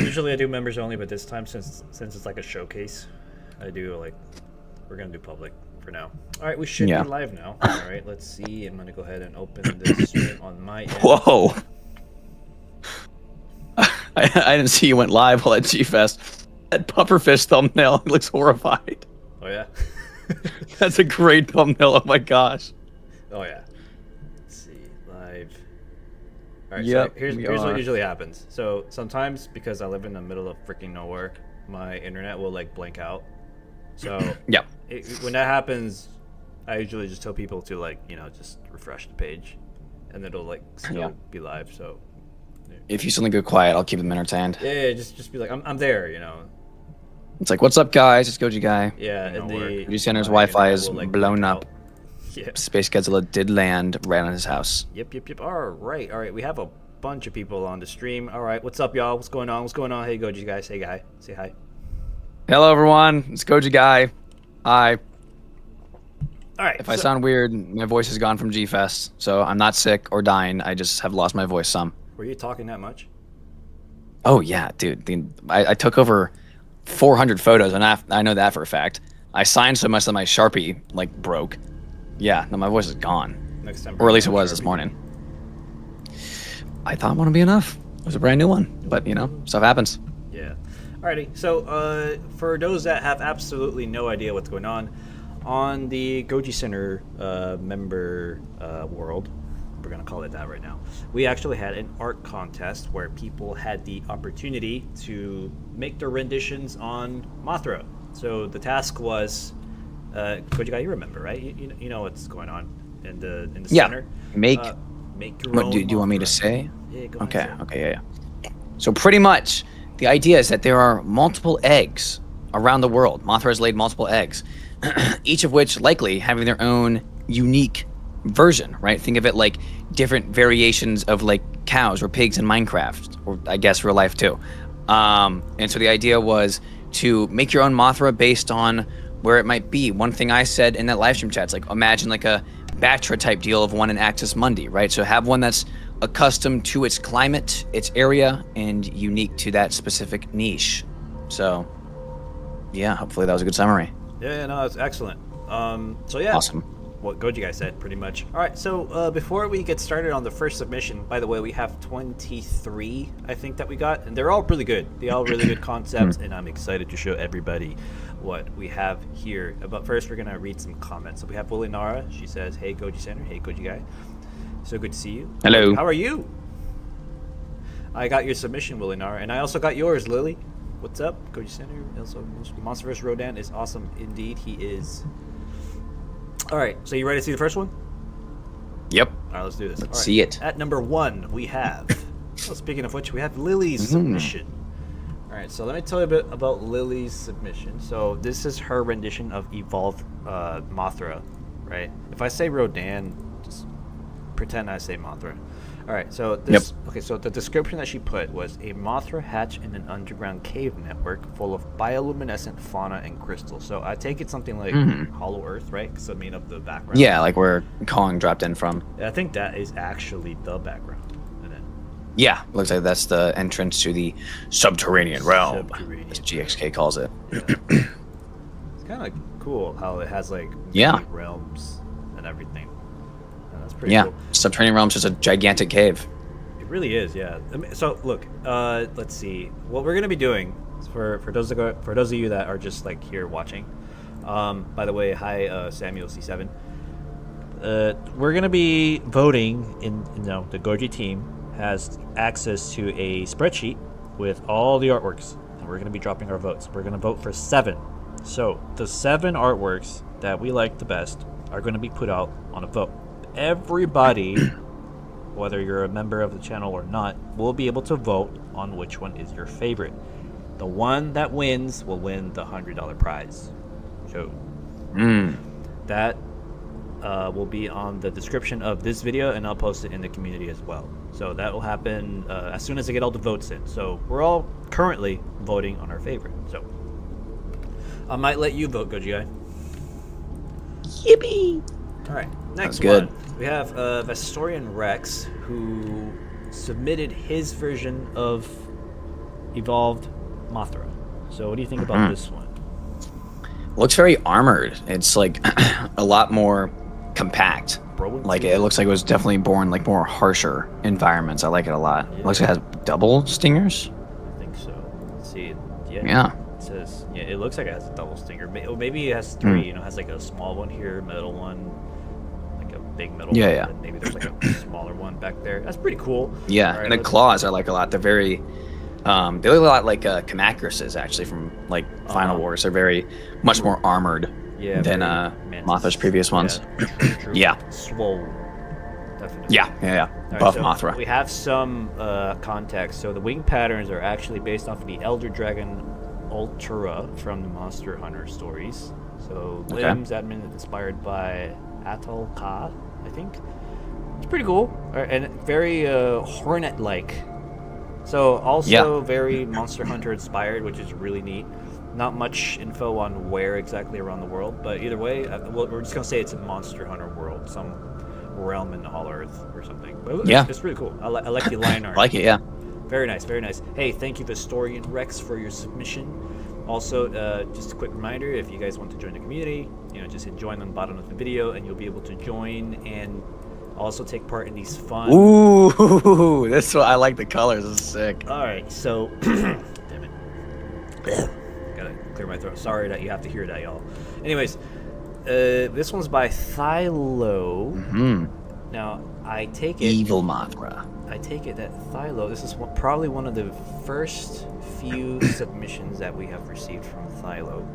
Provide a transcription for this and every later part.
Usually I do members only, but this time since it's like a showcase, I do like we're gonna do public for now. All right, we should be live now. All right, let's see. I'm gonna go ahead and open this stream on my end. Whoa! I didn't see you went live while at G-Fest. That pufferfish thumbnail looks horrified. Oh yeah. That's a great thumbnail. Oh my gosh. Oh yeah. Let's see live. All right. Yep, so here's what usually happens. So sometimes because I live in the middle of freaking nowhere, my internet will like blank out. So yeah. When that happens, I usually just tell people to like just refresh the page, and it'll like still be live. So if you suddenly go quiet, I'll keep them entertained. Yeah, just be like I'm there. It's like, what's up, guys? It's GojiGuy. Yeah, and the GojiCenter's Wi-Fi is blown up. Yeah. Space Godzilla did land right on his house. Yep. All right. We have a bunch of people on the stream. All right, what's up, y'all? What's going on? Hey, GojiGuy. Say hi. Say hi. Hello, everyone. It's GojiGuy. Hi. All right. If I sound weird, my voice has gone from G-Fest, so I'm not sick or dying. I just have lost my voice some. Were you talking that much? Oh yeah, dude. I took over 400 photos, and I know that for a fact. I signed so much that my Sharpie like broke. Yeah, no, my voice is gone. Next time. Or at least it was this morning. I thought it wouldn't be enough. It was a brand new one, but stuff happens. Yeah. Alrighty. So for those that have absolutely no idea what's going on the Goji Center member world, we're gonna call it that right now. We actually had an art contest where people had the opportunity to make their renditions on Mothra. So the task was, GojiGuy, you remember, right? You know what's going on in the center. Make your what own do you want me to Mothra. say? Yeah, go Okay, ahead, say it. yeah. So pretty much, the idea is that there are multiple eggs around the world. Mothra has laid multiple eggs, each of which likely having their own unique version, right? Think of it like different variations of like cows or pigs in Minecraft, or I guess real life too. And so the idea was to make your own Mothra based on where it might be. One thing I said in that live stream chat is like, imagine like a Bactra type deal of one in Axis Mundi, right? So have one that's accustomed to its climate, its area, and unique to that specific niche. So yeah, hopefully that was a good summary. Yeah, no, that's excellent. So yeah. Awesome. What GojiGuy said, pretty much. All right, so before we get started on the first submission, by the way, we have 23, I think, that we got, and they're all really good. They're all really good concepts, and I'm excited to show everybody what we have here. But first, we're going to read some comments. So we have Willie Nara. She says, hey, Goji Center. Hey, GojiGuy. So good to see you. Hello. How are you? I got your submission, Willie Nara, and I also got yours, Lily. What's up, Goji Center? Also, Monster vs. Rodan is awesome indeed. He is. All right, so you ready to see the first one? Yep. All right, let's do this. Let's see it. At number 1, we have. Well, speaking of which, we have Lily's submission. All right, so let me tell you a bit about Lily's submission. So this is her rendition of Evolved Mothra, right? If I say Rodan, just pretend I say Mothra. All right, so this. Okay, so the description that she put was a Mothra hatch in an underground cave network full of bioluminescent fauna and crystals. So I take it something like Hollow Earth, right? Because I mean up the background. Yeah, like where Kong dropped in from. I think that is actually the background. And then, yeah, looks like that's the entrance to the subterranean realm, as GXK calls it. Yeah. It's kind of cool how it has like many realms and everything. That's pretty cool. Subterranean realm's just a gigantic cave. It really is, yeah. I mean, so look, let's see. What we're gonna be doing for those of you that are just like here watching. By the way, hi Samuel C7. We're gonna be voting in. The Goji team has access to a spreadsheet with all the artworks, and we're gonna be dropping our votes. We're gonna vote for 7. So the 7 artworks that we like the best are gonna be put out on a vote. Everybody, whether you're a member of the channel or not, will be able to vote on which one is your favorite. The one that wins will win the $100 prize. So that will be on the description of this video, and I'll post it in the community as well. So that will happen as soon as I get all the votes in. So we're all currently voting on our favorite. So I might let you vote, GojiGuy. Yippee! All right, next good. one. We have Vestorian Rex, who submitted his version of Evolved Mothra. So what do you think about this one? Looks very armored. It's like a lot more compact. Like it looks like it was definitely born like more harsher environments. I like it a lot. Yeah. It looks like it has double stingers. I think so. Let's see. Yeah. Yeah. It says, yeah, it looks like it has a double stinger. Maybe it has three. You know, it has like a small one here, middle one, like a big middle one. Yeah. And maybe there's like a smaller one back there. That's pretty cool. Yeah, All right, and the claws I like a lot. They're very, they look a lot like Kamacruses actually from like Final Wars. They're very much more armored than Mothra's previous ones. True. Yeah. Swole. Definitely. Yeah. All right, Buff so Mothra. We have some context. So the wing patterns are actually based off of the Elder Dragon Ultra from the Monster Hunter stories. So limbs admin is inspired by Atal Ka, I think. It's pretty cool. And very Hornet-like. So also very Monster Hunter inspired, which is really neat. Not much info on where exactly around the world, but either way, we're just gonna say it's a Monster Hunter world, some realm in Hollow Earth or something. But it's really cool. I like the line art. I like it, yeah. Very nice, very nice. Hey, thank you, Historian Rex, for your submission. Also, just a quick reminder, if you guys want to join the community, just hit join on the bottom of the video, and you'll be able to join and also take part in these fun... Ooh, this one, I like the colors. This is sick. All right, so... damn it. Gotta clear my throat. Sorry that you have to hear that, y'all. Anyways, this one's by Thylo. Now, I take it... Evil Mothra. I take it that Thylo, this is probably one of the first few submissions that we have received from Thylo.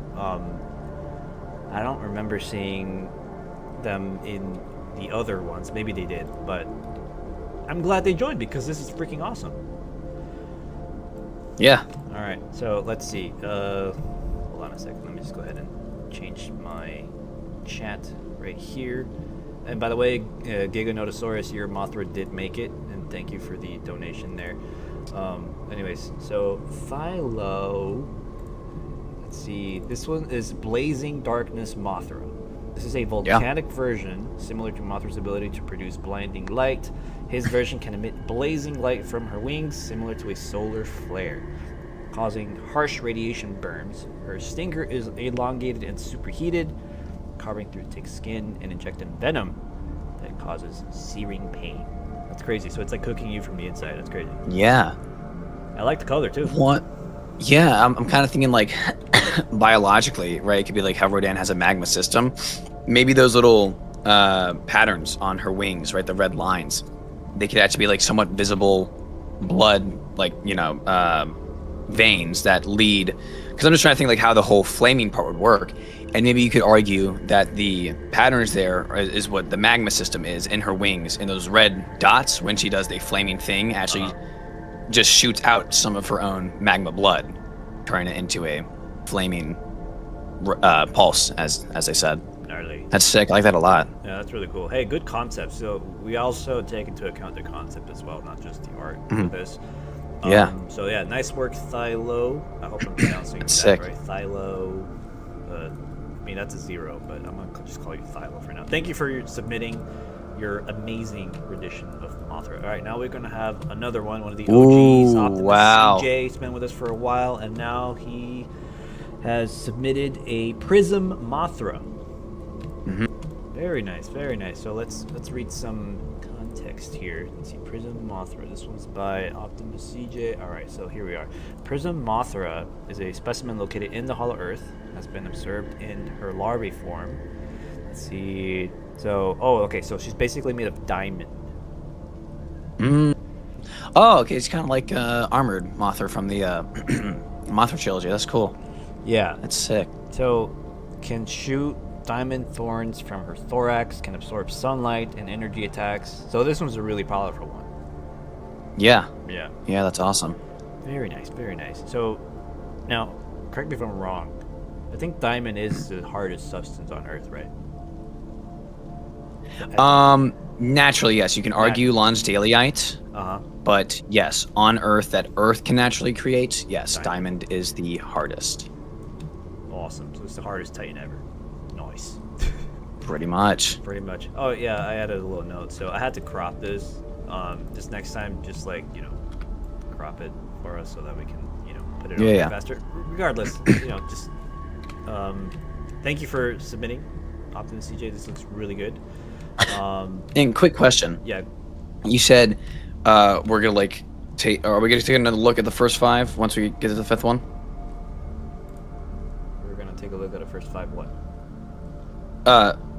I don't remember seeing them in the other ones. Maybe they did, but I'm glad they joined because this is freaking awesome. Yeah. All right, so let's see. Hold on a second. Let me just go ahead and change my chat right here. And by the way, Giganotosaurus, your Mothra did make it, and thank you for the donation there. Anyways, so Thylo, let's see. This one is Blazing Darkness Mothra. This is a volcanic version, similar to Mothra's ability to produce blinding light. His version can emit blazing light from her wings, similar to a solar flare, causing harsh radiation burns. Her stinger is elongated and superheated, carving through thick skin and injecting venom that causes searing pain. That's crazy. So it's like cooking you from the inside. That's crazy. Yeah. I like the color too. What? Yeah, I'm kind of thinking like biologically, right? It could be like how Rodan has a magma system. Maybe those little patterns on her wings, right? The red lines, they could actually be like somewhat visible blood, like, veins that lead. Because I'm just trying to think like how the whole flaming part would work. And maybe you could argue that the patterns there is what the magma system is in her wings. And those red dots, when she does the flaming thing, actually just shoots out some of her own magma blood, turning it into a flaming pulse, as I said. Gnarly. That's sick. I like that a lot. Yeah, that's really cool. Hey, good concept. So we also take into account the concept as well, not just the art for this. So yeah, nice work, Thylo. I hope I'm pronouncing that sick. right. Thylo. I mean, that's a 0, but I'm gonna just call you Thylo for now. Thank you for submitting your amazing rendition of Mothra. All right, now we're gonna have another one of the OGs. Optimus CJ. He's been with us for a while, and now he has submitted a Prism Mothra. Very nice, very nice. So let's read some context here. Let's see, Prism Mothra. This one's by Optimus CJ. All right, so here we are. Prism Mothra is a specimen located in the Hollow Earth. Has been observed in her larvae form. Let's see. So, okay. So she's basically made of diamond. Oh, okay. It's kind of like armored Mothra from the Mothra trilogy. That's cool. Yeah, That's sick. so can shoot diamond thorns from her thorax. Can absorb sunlight and energy attacks. So this one's a really powerful one. Yeah. Yeah. Yeah, that's awesome. Very nice, very nice. So, now, correct me if I'm wrong. I think diamond is the hardest substance on Earth, right? Naturally, yes. You can argue Lonsdaleite, but yes, on Earth that Earth can naturally create, yes, diamond is the hardest. Awesome. So it's the hardest Titan ever. Nice. Pretty much. Pretty much. Oh yeah, I added a little note. So I had to crop this. Just next time, just like crop crop it for us so that we can, put it Yeah, on yeah. faster. Regardless, just thank you for submitting, Optimus CJ. This looks really good. And quick question. Yeah, You said we're gonna like take. Are we gonna take another look at the first 5 once we get to the 5th one? we're gonna take a look at the first 5. What?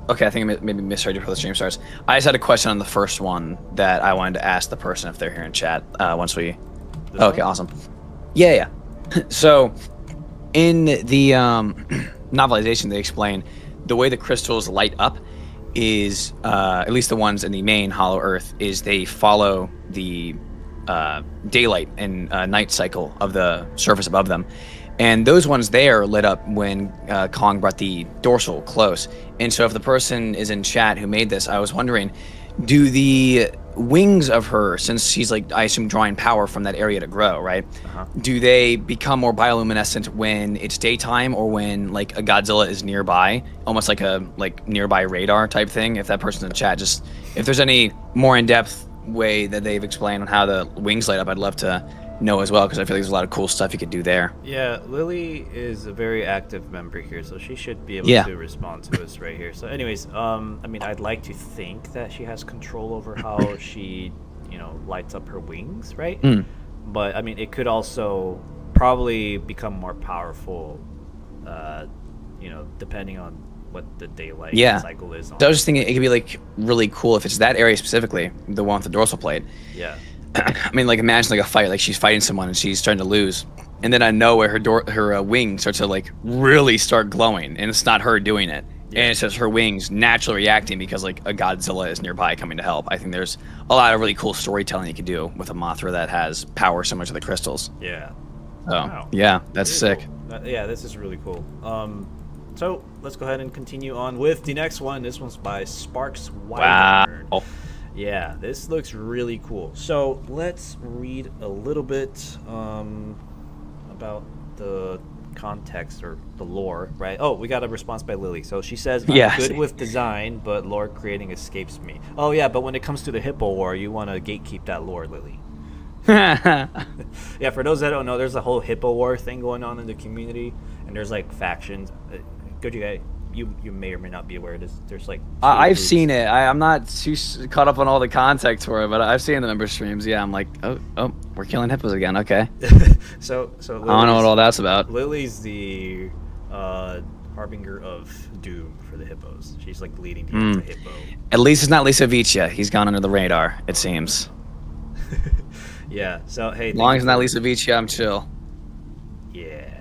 Okay, I think I maybe misheard you before the stream starts. I just had a question on the first one that I wanted to ask the person if they're here in chat. Once we. This Okay, one? awesome. Yeah. So, in the novelization, they explain the way the crystals light up is, at least the ones in the main Hollow Earth, is they follow the daylight and night cycle of the surface above them. And those ones there lit up when Kong brought the dorsal close. And so if the person is in chat who made this, I was wondering, do the wings of her, since she's like, I assume, drawing power from that area to grow, right? Do they become more bioluminescent when it's daytime or when like a Godzilla is nearby? Almost like a nearby radar type thing. If that person's in chat, just if there's any more in-depth way that they've explained on how the wings light up, I'd love to know as well, because I feel like there's a lot of cool stuff you could do there. Yeah, Lily is a very active member here, so she should be able to respond to us right here. So anyways, I mean, I'd like to think that she has control over how she, lights up her wings, right? But I mean, it could also probably become more powerful, depending on what the daylight cycle is on. So I was just thinking it could be like really cool if it's that area specifically, the one with the dorsal plate. Yeah. I mean, like imagine like a fight, like she's fighting someone and she's starting to lose, and then I know where her wings start to like really start glowing, and it's not her doing it, and it's just her wings naturally reacting because like a Godzilla is nearby coming to help. I think there's a lot of really cool storytelling you could do with a Mothra that has power similar to the crystals. Yeah. Oh, wow. Yeah, that's really sick. Cool. Yeah, this is really cool. So let's go ahead and continue on with the next one. This one's by Sparks Wyvern. Wow. Yeah, this looks really cool. So let's read a little bit about the context or the lore, right? Oh, we got a response by Lily. So she says, I'm good with design, but lore creating escapes me. Oh, yeah, but when it comes to the Hippo War, you want to gatekeep that lore, Lily. Yeah, for those that don't know, there's a whole Hippo War thing going on in the community, and there's like factions. GojiGuy, you may or may not be aware of this. There's like I've seen it. I'm not too caught up on all the context for it, but I've seen the member streams. Yeah, I'm like, oh, we're killing hippos again. Okay. so I don't know what all that's about. Lily's the harbinger of doom for the hippos. She's like leading the hippo. At least it's not Lisa Vicia. He's gone under the radar, it seems. Yeah. So hey, as long as it's not Lisa Vicia, I'm chill. Yeah.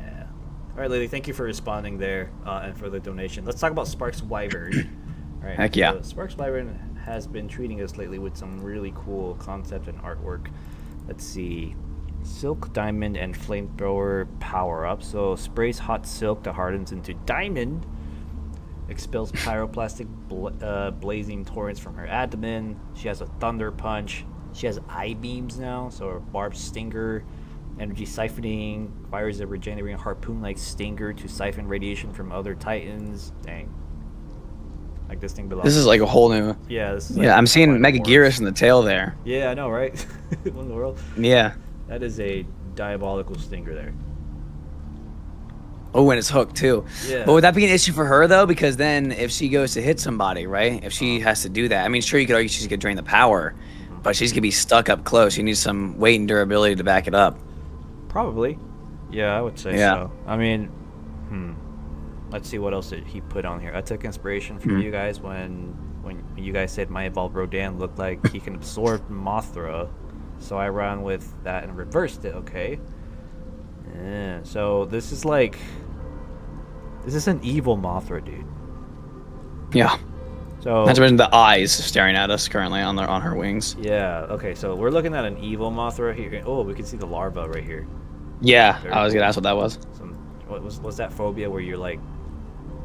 All right, Lily, thank you for responding there and for the donation. Let's talk about Sparks Wyvern. All right, Heck yeah. So Sparks Wyvern has been treating us lately with some really cool concept and artwork. Let's see. Silk, diamond, and flamethrower power-up. So sprays hot silk that hardens into diamond. Expels pyroclastic blazing torrents from her abdomen. She has a thunder punch. She has eye beams now, so her barbed stinger. Energy siphoning, fires a regenerating harpoon-like stinger to siphon radiation from other titans. Dang. Like this thing belongs. This is like a whole new. Yeah, this is yeah, like I'm seeing Megaguirus in the tail there. Yeah, I know, right? What in the world? Yeah. That is a diabolical stinger there. Oh, and it's hooked too. Yeah. But would that be an issue for her though? Because then if she goes to hit somebody, right? If she has to do that, I mean, sure you could argue she's gonna drain the power, but she's gonna be stuck up close. You need some weight and durability to back it up. Probably. Yeah, I would say so. I mean, let's see what else he put on here. I took inspiration from you guys when you guys said my Evolved Rodan looked like he can absorb Mothra, so I ran with that and reversed it. Okay. Yeah. So this is an evil Mothra, dude. Yeah. So not to mention the eyes staring at us currently on her wings. Yeah. Okay. So we're looking at an evil Mothra here. Oh, we can see the larva right here. Yeah, I was gonna ask what that was. What was that phobia where you're like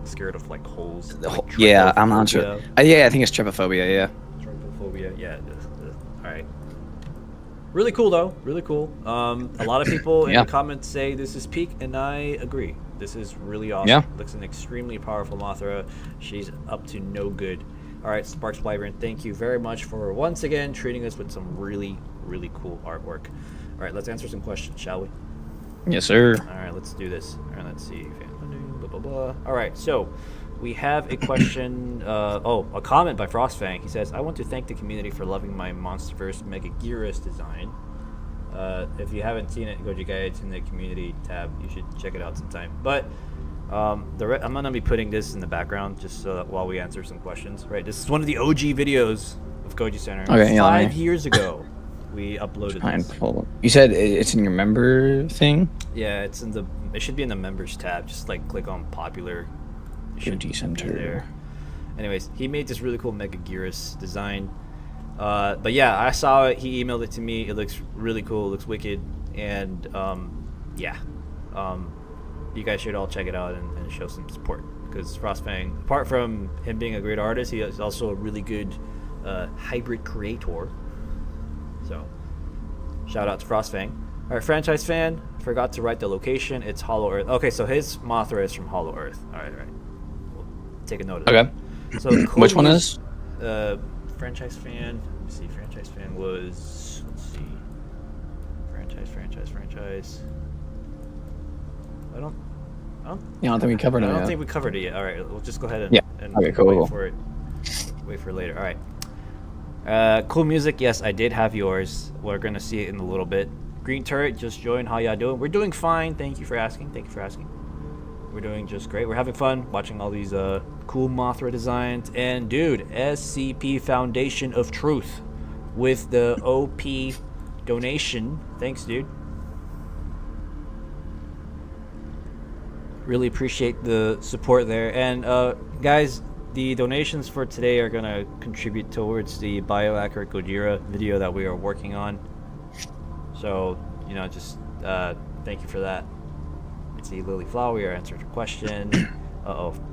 scared of like holes? Like yeah, I'm not sure. Yeah, I think it's trypophobia. Yeah. Trypophobia. Yeah. All right. Really cool though. Really cool. A lot of people in the comments say this is peak, and I agree. This is really awesome. Yeah. Looks an extremely powerful Mothra. She's up to no good. All right, Sparks Wyvern, thank you very much for once again treating us with some really, really cool artwork. All right, let's answer some questions, shall we? Yes, sir. All right, let's do this. All right, let's see. Blah, blah, blah. All right, so we have a question. A comment by Frostfang. He says, "I want to thank the community for loving my MonsterVerse Megaguirus design. If you haven't seen it, GojiGuy, it's in the community tab. You should check it out sometime. But I'm gonna be putting this in the background just so that while we answer some questions. Right, this is one of the OG videos of GojiCenter. Okay, yeah, 5 years ago, we uploaded this. You said it's in your member thing? Yeah, it's in the. It should be in the members tab. Just like click on popular. GojiCenter. There. Anyways, he made this really cool Megaguirus design. But yeah, I saw it. He emailed it to me. It looks really cool. It looks wicked. And you guys should all check it out and show some support. Because Frostfang, apart from him being a great artist, he is also a really good hybrid creator. So, shout out to Frostfang. All right, franchise fan, forgot to write the location. It's Hollow Earth. Okay, so his Mothra is from Hollow Earth. All right. We'll take a note of that. Okay. So which one is? Franchise fan. Let me see. Franchise fan was. Let's see. Franchise. I don't Yeah, I don't think we covered it. I don't think we covered it yet. All right, we'll just go ahead and okay, cool. wait for it. Wait for later. All right. Cool music. Yes, I did have yours. We're gonna see it in a little bit. Green Turret just joined. How y'all doing? We're doing fine. Thank you for asking. We're doing just great. We're having fun watching all these cool Mothra designs. And dude, SCP Foundation of Truth with the OP donation. Thanks, dude. Really appreciate the support there. And guys, the donations for today are gonna contribute towards the bioaccurate Gojira video that we are working on. So, just thank you for that. Let's see, Lily Flower, we are answering your question.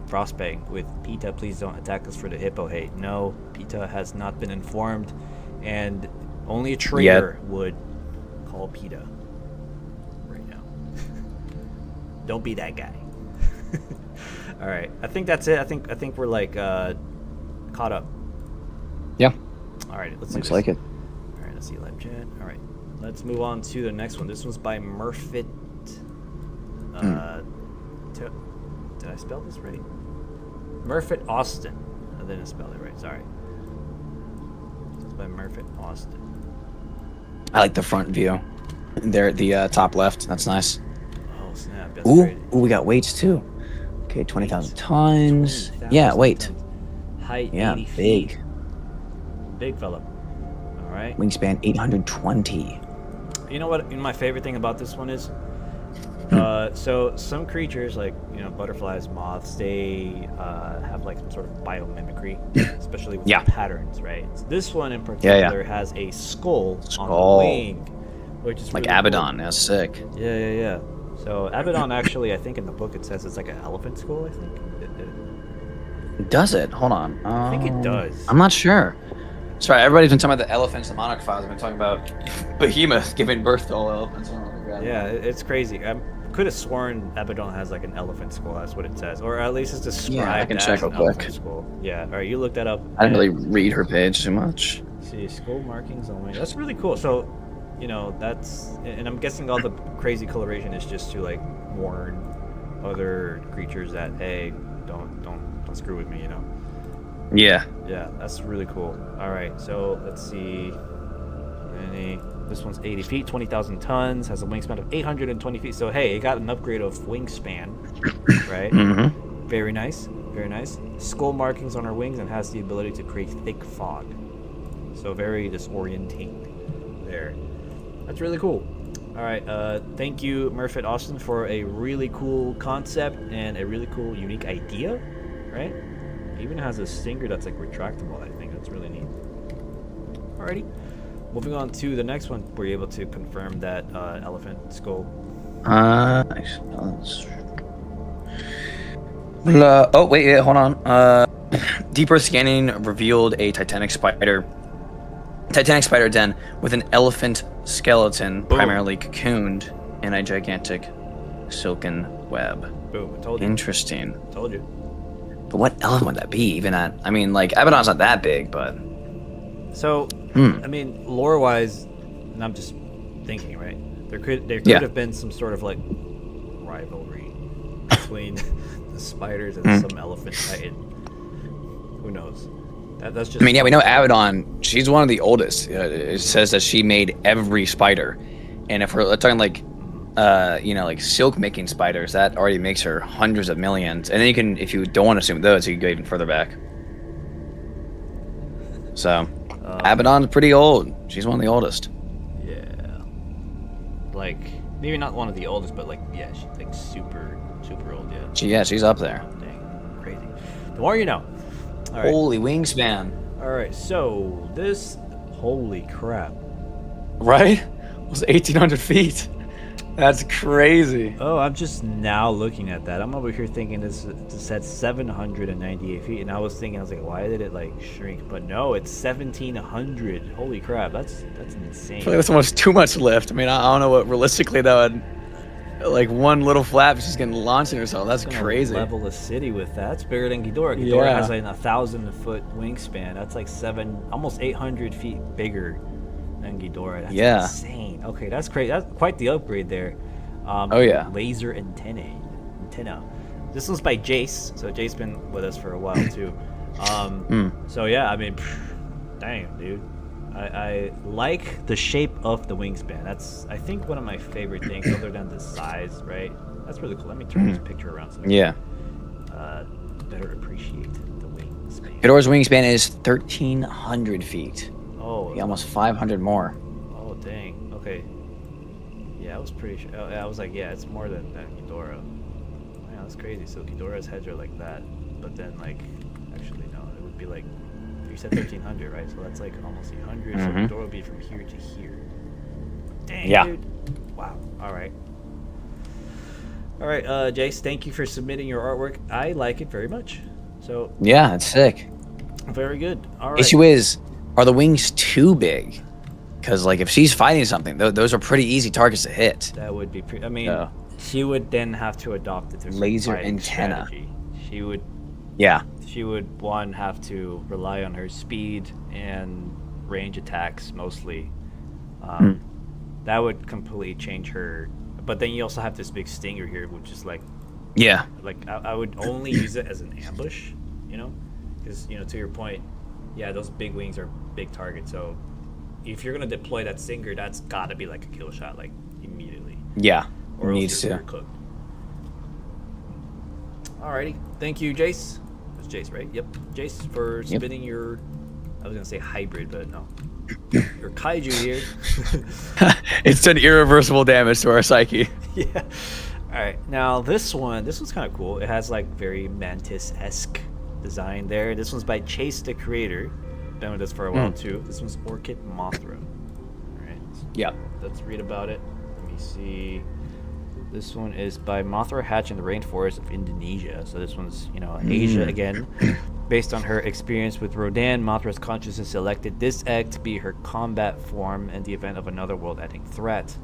Frostbang with PETA, please don't attack us for the hippo hate. No, PETA has not been informed, and only a traitor would call PETA right now. Don't be that guy. All right, I think that's it. I think we're like caught up. Yeah. All right, let's see. Looks like it. All right, let's see live chat. All right, let's move on to the next one. This one's by Murfit. Did I spell this right? Murfit Austin. I didn't spell it right. Sorry. It's by Murfit Austin. I like the front view. There at the top left. That's nice. Oh snap! That's Ooh, we got weights too. Okay, 20,000 tons. 20,000 Yeah, weight. tons. Height 80 big. feet. Big fella. All right. Wingspan 820. You know what? My favorite thing about this one is, so some creatures like butterflies, moths, they have like some sort of biomimicry, especially with patterns, right? So this one in particular has a skull on the wing, which is like really Abaddon. cool. That's sick. Yeah. So Abaddon actually, I think in the book it says it's like an elephant skull. I think. Does it? Hold on. I think it does. I'm not sure. Sorry, everybody's been talking about the elephants, the monarch files. I've been talking about Behemoth giving birth to all elephants. Yeah, it's crazy. I could have sworn Abaddon has like an elephant skull. That's what it says, or at least it's described I can as check an real quick. elephant skull. Yeah. All right, you look that up. I didn't really read her page too much. See, skull markings on wing. That's really cool. So, that's, and I'm guessing all the crazy coloration is just to like warn other creatures that hey, don't screw with me, Yeah. Yeah, that's really cool. All right, so let's see. This one's 80 feet, 20,000 tons, has a wingspan of 820 feet. So hey, it got an upgrade of wingspan, right? Mm-hmm. Very nice. Skull markings on her wings and has the ability to create thick fog. So very disorienting there. That's really cool. All right, thank you, Murfit Austin, for a really cool concept and a really cool, unique idea, right? It even has a stinger that's like retractable. I think that's really neat. Alrighty, moving on to the next one. Were you able to confirm that elephant skull? Nice. Oh wait, hold on. Deeper scanning revealed a Titanic spider den with an elephant skeleton, primarily cocooned in a gigantic silken web. Boom! I told you. Interesting. Told you. But what elephant would that be? Even at, I mean, like Abaddon's not that big, but. So, I mean, lore-wise, and I'm just thinking, right? There could Yeah. have been some sort of like rivalry between the spiders and some elephant titan. Who knows? That's just. I mean, yeah, we know Abaddon. She's one of the oldest. It says that she made every spider, and if we're talking like, like silk making spiders, that already makes her hundreds of millions. And then you can, if you don't want to assume those, you can go even further back. So, Abaddon's pretty old. She's one of the oldest. Yeah. Like maybe not one of the oldest, but like yeah, she's like super old. Yeah. She's up there. Dang, crazy. The more you know. All right. Holy wingspan. All right. So this, holy crap. Right? It was 1,800 feet. That's crazy. Oh, I'm just now looking at that. I'm over here thinking this said 798 feet, and I was like, why did it like shrink? But no, it's 1,700. Holy crap, that's insane. I feel like that's almost too much lift. I mean, I don't know what realistically that would. Like one little flap, she's getting launching herself. That's crazy. Level a city with that. That's bigger than Ghidorah. Ghidorah has like 1,000-foot wingspan. That's like almost 800 feet bigger than Ghidorah. That's insane. Okay, that's great. That's quite the upgrade there. Oh yeah. Laser antenna. This one's by Jace. So Jace's been with us for a while too. So yeah, I mean, dang, dude. I like the shape of the wingspan. That's, I think, one of my favorite things, other than the size, right? That's really cool. Let me turn this picture around so I can better appreciate the wingspan. Ghidorah's wingspan is 1,300 feet. Oh, almost 500 more. Oh, dang. Okay. Yeah, I was pretty sure. Oh, yeah, I was like, yeah, it's more than Ghidorah. Yeah, that's crazy. So Ghidorah's heads are like that, but then like, actually no, it would be like. You said 1,300, right? So that's like almost 800. So the door will be from here to here. Dang, dude. Wow. All right, Jace, thank you for submitting your artwork. I like it very much. So yeah, it's sick. Very good. All right. Issue is, are the wings too big? Because like if she's fighting something, those are pretty easy targets to hit. That would be I mean, she would then have to adopt it to laser antenna. Strategy. She would. Yeah. She would have to rely on her speed and range attacks mostly. That would completely change her. But then you also have this big stinger here, which is like, like I would only use it as an ambush, because to your point, those big wings are big targets. So if you're gonna deploy that stinger, that's got to be like a kill shot, like immediately. Yeah, or needs you're to. Cooked. Alrighty, thank you, Jace. Jace, right? Yep. Jace for submitting your, I was going to say hybrid, but no. Your kaiju here. It's done irreversible damage to our psyche. Yeah. All right. Now this one's kind of cool. It has like very Mantis-esque design there. This one's by Chase the Creator. Been with us for a while too. This one's Orchid Mothra. All right. Yeah. Let's read about it. Let me see. This one is by Mothra hatched in the rainforest of Indonesia. So this one's, Asia again. Based on her experience with Rodan, Mothra's consciousness selected this egg to be her combat form in the event of another world-ending threat.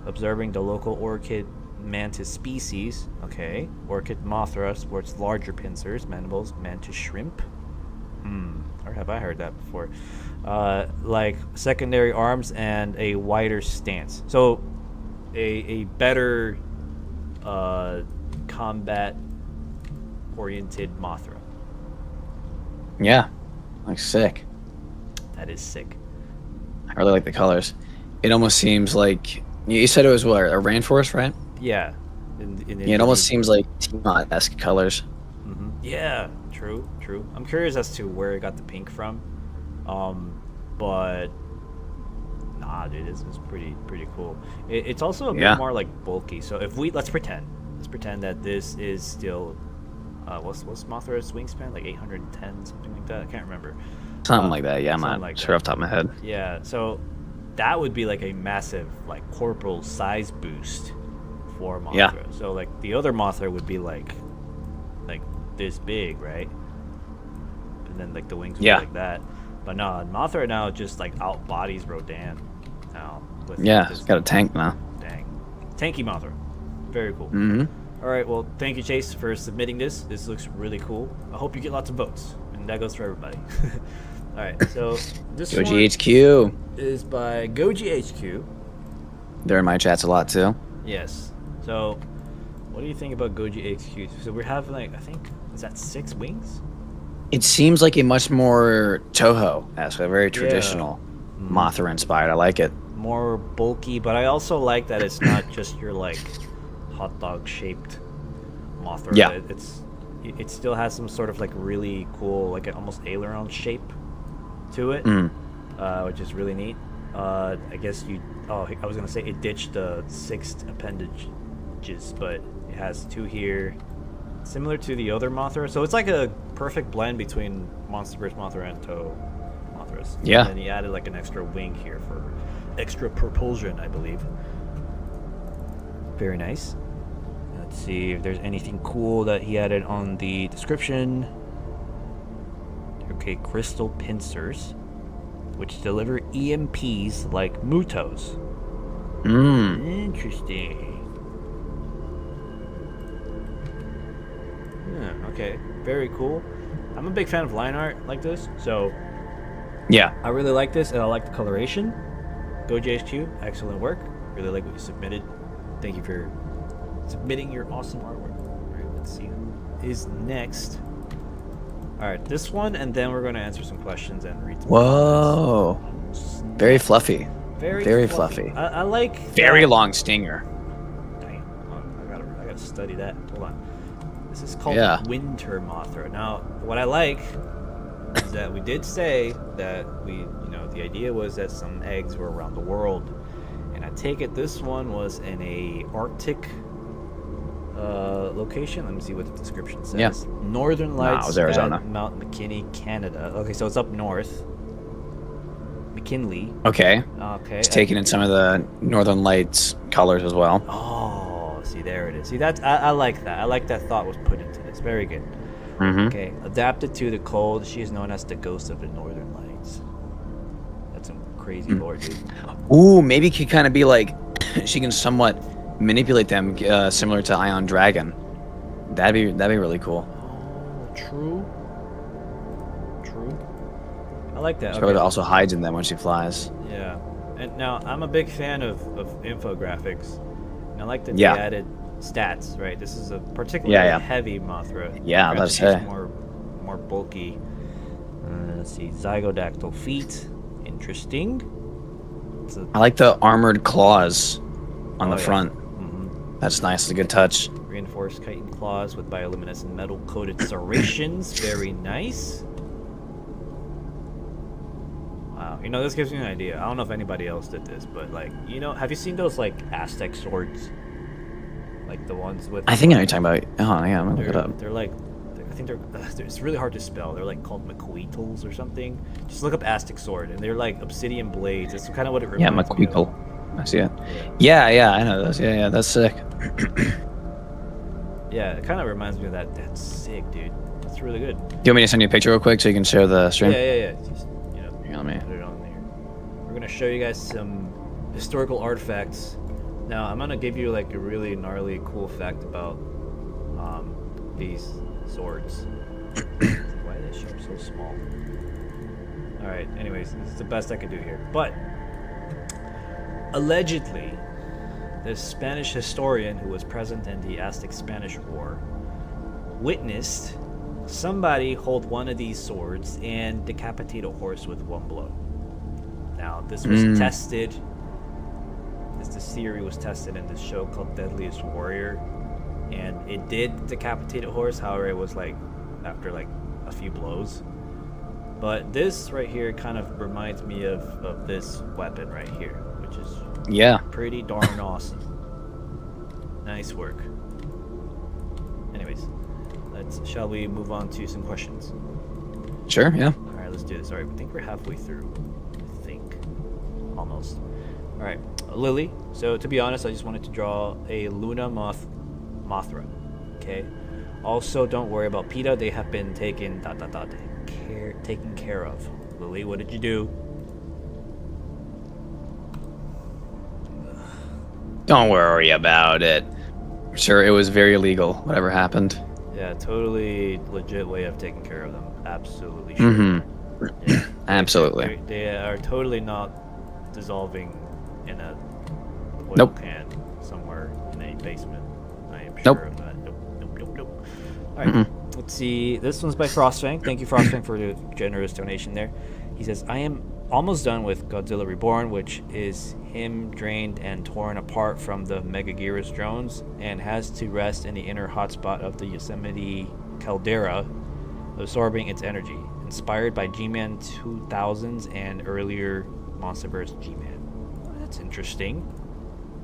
Observing the local orchid mantis species, Orchid Mothra sports larger pincers, mandibles, mantis shrimp. Or have I heard that before? Like secondary arms and a wider stance. So a better combat oriented Mothra. Yeah, like sick. That is sick. I really like the colors. It almost seems like you said it was what, a rainforest, right? Yeah. It almost seems like Tiamat-esque colors. Yeah, true. I'm curious as to where it got the pink from, but nah, dude, this is pretty cool. It's also a bit more like bulky. So if let's pretend that this is still what's Mothra's wingspan, like 810, something like that. I can't remember. Something like that. Yeah, I'm not like sure off the top of my head. Yeah, so that would be like a massive like corporal size boost for Mothra. Yeah. So like the other Mothra would be like this big, right? And then like the wings would be like that. But no, Mothra now just like outbodies Rodan now. It's got a tank now. Dang. Tanky Mothra. Very cool. All right, well, thank you, Chase, for submitting this. This looks really cool. I hope you get lots of votes, and that goes for everybody. All right, so this GojiHQ one is by GojiHQ. They're in my chats a lot too. Yes. So, what do you think about Goji HQ? So we're having like, I think, is that 6 wings? It seems like a much more Toho-esque, a very traditional Mothra inspired. I like it. More bulky, but I also like that it's not just your like hot dog shaped Mothra. Yeah. It still has some sort of like really cool, like an almost aileron shape to it, which is really neat. I guess I was gonna say it ditched the 6 appendages, but it has 2 here, similar to the other Mothra. So it's like a perfect blend between Monsterverse Mothra and Toho Mothras. Yeah. And then he added like an extra wing here for extra propulsion, I believe. Very nice. Let's see if there's anything cool that he added on the description. Okay, crystal pincers, which deliver EMPs like Mutos. Interesting. Yeah, okay, very cool. I'm a big fan of line art like this, so Yeah. I really like this, and I like the coloration. Goji HQ, excellent work. Really like what you submitted. Thank you for submitting your awesome artwork. Alright, let's see who is next. Alright, this one, and then we're going to answer some questions and read some Whoa. comments. Very fluffy. Very fluffy. I like Very that. long stinger. Dang, I gotta study that. Hold on. This is called Winter Mothra. Now, what I like is that we did say that the idea was that some eggs were around the world, and I take it this one was in a Arctic location. Let me see what the description says. Yeah. Northern Lights, it was Arizona. at Mount McKinley, Canada. Okay, so it's up north. McKinley. Okay. Okay. It's taking in some of the Northern Lights colors as well. Oh, see, there it is. See, that's I like that. I like that thought was put into this. Very good. Okay, adapted to the cold, she is known as the ghost of the Northern Lights. That's some crazy lore, dude. Ooh, maybe it could kind of be like she can somewhat manipulate them, similar to Ion Dragon. That'd be really cool. Oh, true. I like that. She probably also hides in them when she flies. Yeah, and now I'm a big fan of infographics, and I like that Yeah. they added stats. Right, this is a particularly heavy Mothra. Yeah, Granted, let's she's say. more bulky. Let's see, zygodactyl feet. Interesting. I like the armored claws on the yeah. front. That's nice. It's a good touch. Reinforced chitin claws with bioluminescent metal-coated serrations. Very nice. Wow, this gives me an idea. I don't know if anybody else did this, but like, have you seen those like Aztec swords? Like the ones with. I think I know what you're talking about. Oh yeah, I'm gonna look it up. They're like, I think it's really hard to spell. They're like called Maqueetles or something. Just look up Aztec sword, and they're like obsidian blades. That's kind of what it reminds me of. Maqueetle. I see it. Yeah, I know those. Yeah, that's sick. Yeah, it kind of reminds me of that. That's sick, dude. That's really good. Do you want me to send you a picture real quick so you can share the stream? Yeah. Just, Here, let me. put it on there. We're gonna show you guys some historical artifacts. Now, I'm gonna give you like a really gnarly, cool fact about these swords. Why is that shape so small? All right. Anyways, this is the best I could do here. But allegedly, the Spanish historian who was present in the Aztec-Spanish War witnessed somebody hold one of these swords and decapitate a horse with one blow. Now, this was tested. This theory was tested in this show called Deadliest Warrior, and it did decapitate a horse. However, it was like after like a few blows. But this right here kind of reminds me of this weapon right here, which is pretty darn awesome. Nice work. Anyways, shall we move on to some questions? Sure. Yeah. All right, let's do this. All right, I think we're halfway through. I think, almost. All right, Lily. So to be honest, I just wanted to draw a Luna Mothra. Okay. Also, don't worry about PETA. They have been taken taken care of. Lily, what did you do? Don't worry about it. Sure, it was very legal. Whatever happened. Yeah, totally legit way of taking care of them. Absolutely sure. Absolutely. They are totally not dissolving in a oil Nope. can somewhere in a basement. I am sure Nope. of that. Nope. All right, let's see. This one's by Frostfang. Thank you, Frostfang, for the generous donation there. He says, I am almost done with Godzilla Reborn, which is him drained and torn apart from the Megaguirus drones and has to rest in the inner hotspot of the Yosemite caldera, absorbing its energy. Inspired by G-Man 2000s and earlier Monsterverse G-Man. Well, that's interesting.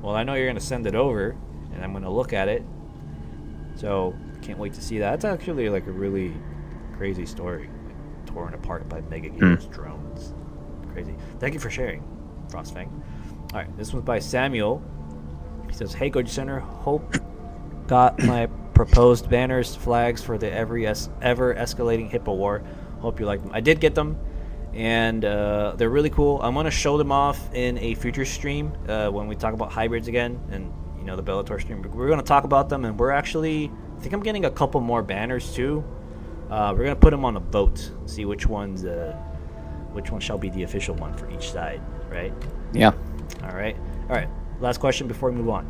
Well, I know you're going to send it over, and I'm going to look at it. So, can't wait to see that. It's actually like a really crazy story. Like, torn apart by Megaguirus drones. Crazy. Thank you for sharing, Frostfang. Alright, this one's by Samuel. He says, Hey, Goji Center. Hope got my proposed banners, flags for the ever escalating Hippo War. Hope you like them. I did get them, and they're really cool. I'm going to show them off in a future stream when we talk about hybrids again, and the Bellator stream. We're going to talk about them, and I think I'm getting a couple more banners too. We're going to put them on a vote, see which one shall be the official one for each side, right? Yeah. All right. Last question before we move on.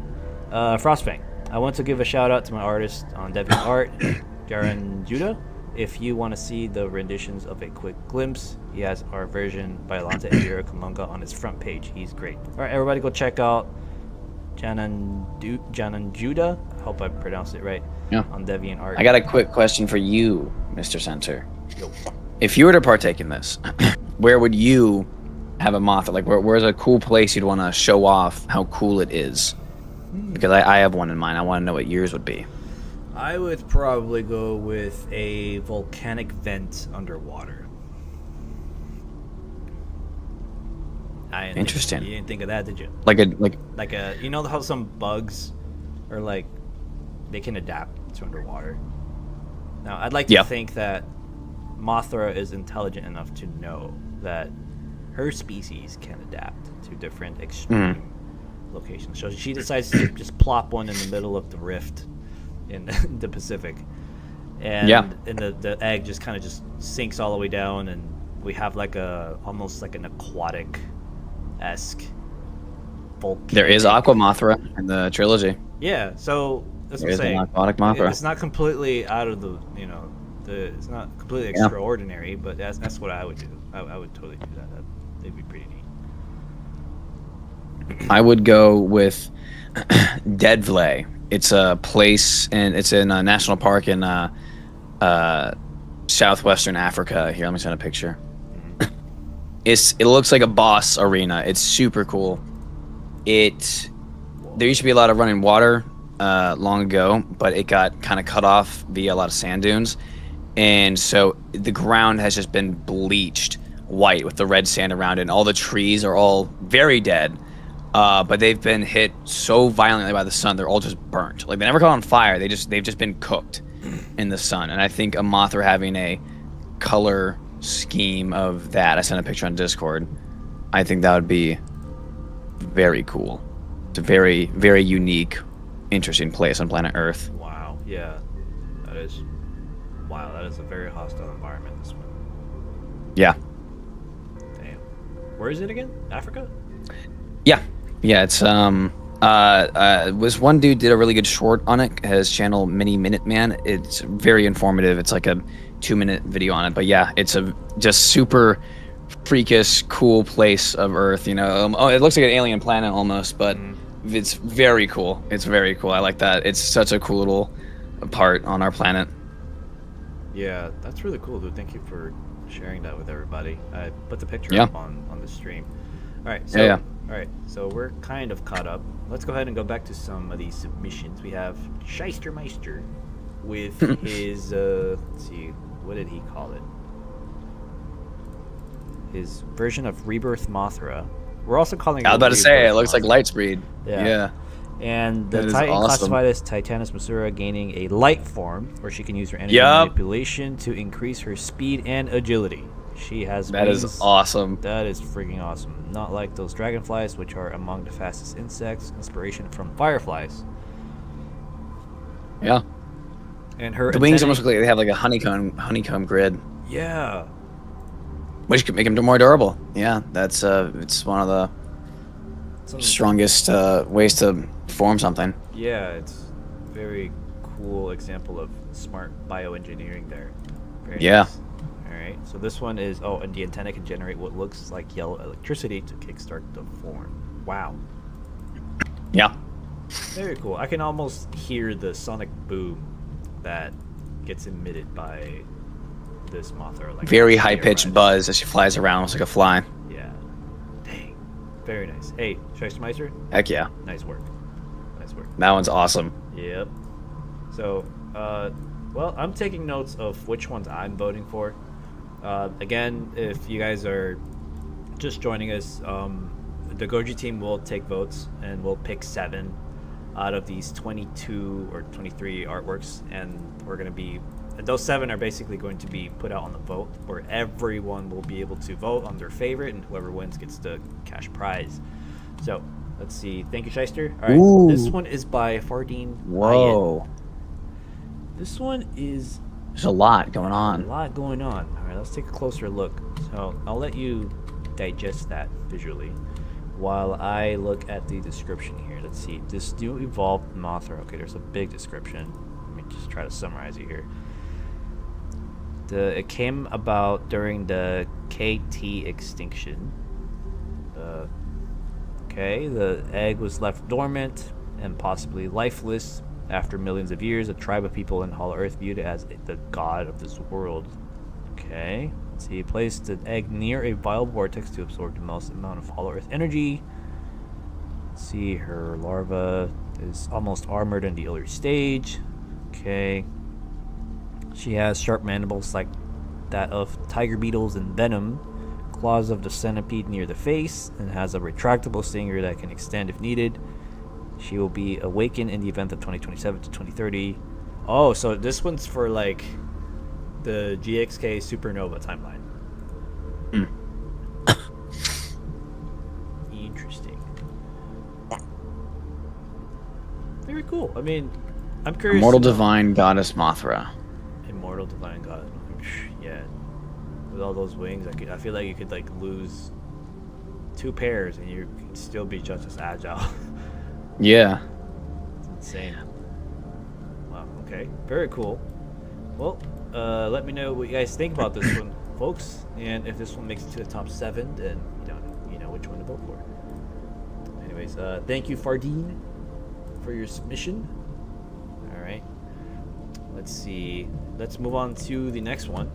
Frostfang, I want to give a shout out to my artist on Deviant Art, Jaren Judah. If you want to see the renditions of a quick glimpse, he has our version by Alanta and Yura Kamunga on his front page. He's great. All right, everybody go check out Janan Judah. I hope I pronounced it right. Yeah. On Deviant Art. I got a quick question for you, Mr. Center. Yo. If you were to partake in this, where would you have a Mothra? Like, where's a cool place you'd want to show off how cool it is? Because I have one in mind. I want to know what yours would be. I would probably go with a volcanic vent underwater. Interesting. You didn't think of that, did you? Like how some bugs are like they can adapt to underwater. Now, I'd like to think that Mothra is intelligent enough to know that her species can adapt to different extreme locations. So she decides to just plop one in the middle of the rift in the Pacific, and the egg just kind of just sinks all the way down, and we have like almost like an aquatic-esque volcano. There is Aqua Mothra in the trilogy. Yeah, so that's what I'm There's saying. an aquatic Mothra. It's not completely out of the it's not completely extraordinary, but that's what I would do. I would totally do that. It'd be pretty neat. I would go with Deadvlay. It's a place, and it's in a national park in southwestern Africa. Here, let me send a picture. It looks like a boss arena. It's super cool. There used to be a lot of running water long ago, but it got kind of cut off via a lot of sand dunes, and so the ground has just been bleached white with the red sand around it, and all the trees are all very dead. But they've been hit so violently by the sun, they're all just burnt. Like, they never caught on fire. They've just been cooked in the sun. And I think a Mothra having a color scheme of that, I sent a picture on Discord, I think that would be very cool. It's a very, very unique, interesting place on planet Earth. Wow. Yeah. That is a very hostile environment, this one. Yeah. Damn. Where is it again? Africa? Yeah, it's was one dude did a really good short on it. His channel Mini Minute Man. It's very informative. It's like a 2-minute video on it. But yeah, it's a just super freakish, cool place of Earth. It looks like an alien planet almost, but it's very cool. It's very cool. I like that. It's such a cool little part on our planet. Yeah, that's really cool, dude. Thank you for sharing that with everybody. I put the picture up on the stream. All right, so all right, so we're kind of caught up. Let's go ahead and go back to some of these submissions. We have Scheistermeister with his let's see, what did he call it? His version of Rebirth Mothra. We're also calling it I was about to say, it Rebirth looks like Mothra. Lightspeed. Yeah. And the That is Titan awesome. classified as Titanus Masura, gaining a light form where she can use her energy Yup. manipulation to increase her speed and agility. She has That wings. is awesome. That is freaking awesome. Not like those dragonflies, which are among the fastest insects. Inspiration from fireflies. Yeah. And her The wings antennae- almost look like they have like a honeycomb grid, Yeah. which could make them more durable. Yeah, that's it's one of the some strongest ways to form something. yeah, it's very cool example of smart bioengineering there. Very Yeah. nice. All right, so this one is and the antenna can generate what looks like yellow electricity to kickstart the form. Wow, Yeah. very cool. I can almost hear the sonic boom that gets emitted by this Mothra. Like Very when high they pitched arrive. buzz as she flies around, almost like a fly. Yeah. Dang. Very nice. Hey, Scheistermeister, Heck yeah. nice work. Nice work. That one's awesome. Yep. So, well, I'm taking notes of which ones I'm voting for. Again, if you guys are just joining us, the Goji team will take votes and we'll pick 7 out of these 22 or 23 artworks, and we're going to be those 7 are basically going to be put out on the vote where everyone will be able to vote on their favorite, and whoever wins gets the cash prize. So let's see. Thank you, Shyster. All right, Ooh. this one is by Fardeen. Whoa. Hyatt. This one is There's a lot going a on. lot going on. All right, let's take a closer look. So I'll let you digest that visually while I look at the description here. Let's see. This new evolved Mothra. Okay, there's a big description. Let me just try to summarize it here. It came about during the KT extinction. Okay, the egg was left dormant and possibly lifeless. After millions of years, a tribe of people in Hollow Earth viewed it as the god of this world. Okay, let's see. Placed the egg near a vile vortex to absorb the most amount of Hollow Earth energy. Let's see, her larva is almost armored in the early stage. Okay. She has sharp mandibles like that of tiger beetles and venom, claws of the centipede near the face, and has a retractable stinger that can extend if needed. She will be awakened in the event of 2027 to 2030. Oh, so this one's for like the GXK supernova timeline. Interesting. Very cool. I mean, I'm curious. Immortal to know- divine goddess Mothra. Immortal divine god. Yeah. With all those wings, I feel like you could like lose 2 pairs and you could still be just as agile. Yeah. It's insane. Wow. Okay. Very cool. Well, let me know what you guys think about this one, folks. And if this one makes it to the top 7, then you know which one to vote for. Anyways, thank you, Fardeen, for your submission. All right. Let's see. Let's move on to the next one.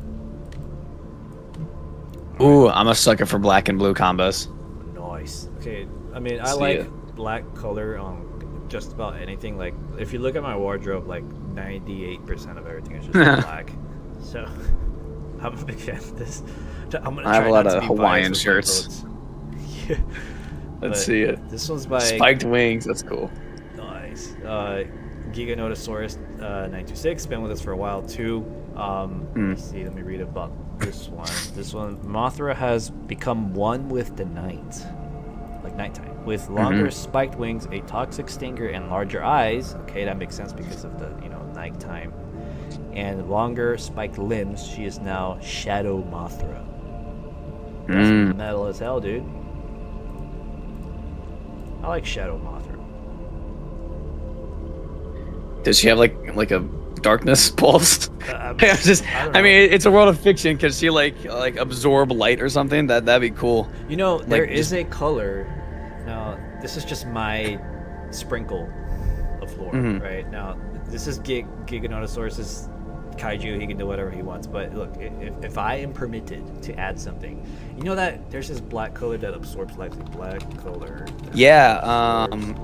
Ooh, I'm a sucker for black and blue combos. Nice. Okay. I mean, I See like ya. black color on just about anything. Like, if you look at my wardrobe, like 98% of everything is just black. So, I'm a big fan of this. I'm gonna I have try a lot not to of be Hawaiian biased with my shirts. votes. Yeah. Let's But see it. This one's by Spiked wings. That's cool. Nice. Giganotosaurus 926. Been with us for a while too. Let's see. Let me read about this one. This one, Mothra has become one with the night, like nighttime, with longer spiked wings, a toxic stinger, and larger eyes. Okay, that makes sense because of the nighttime, and longer spiked limbs. She is now Shadow Mothra. That's metal as hell, dude. I like Shadow Mothra. Does she have like a darkness pulse? I I don't know. mean, it's a world of fiction. Could she like absorb light or something? That'd be cool. There Like, is a color. Now, this is just my sprinkle of lore, right? Now, this is Giganotosaurus's kaiju. He can do whatever he wants. But look, if I am permitted to add something, that there's this black color that absorbs light. Black color. Yeah.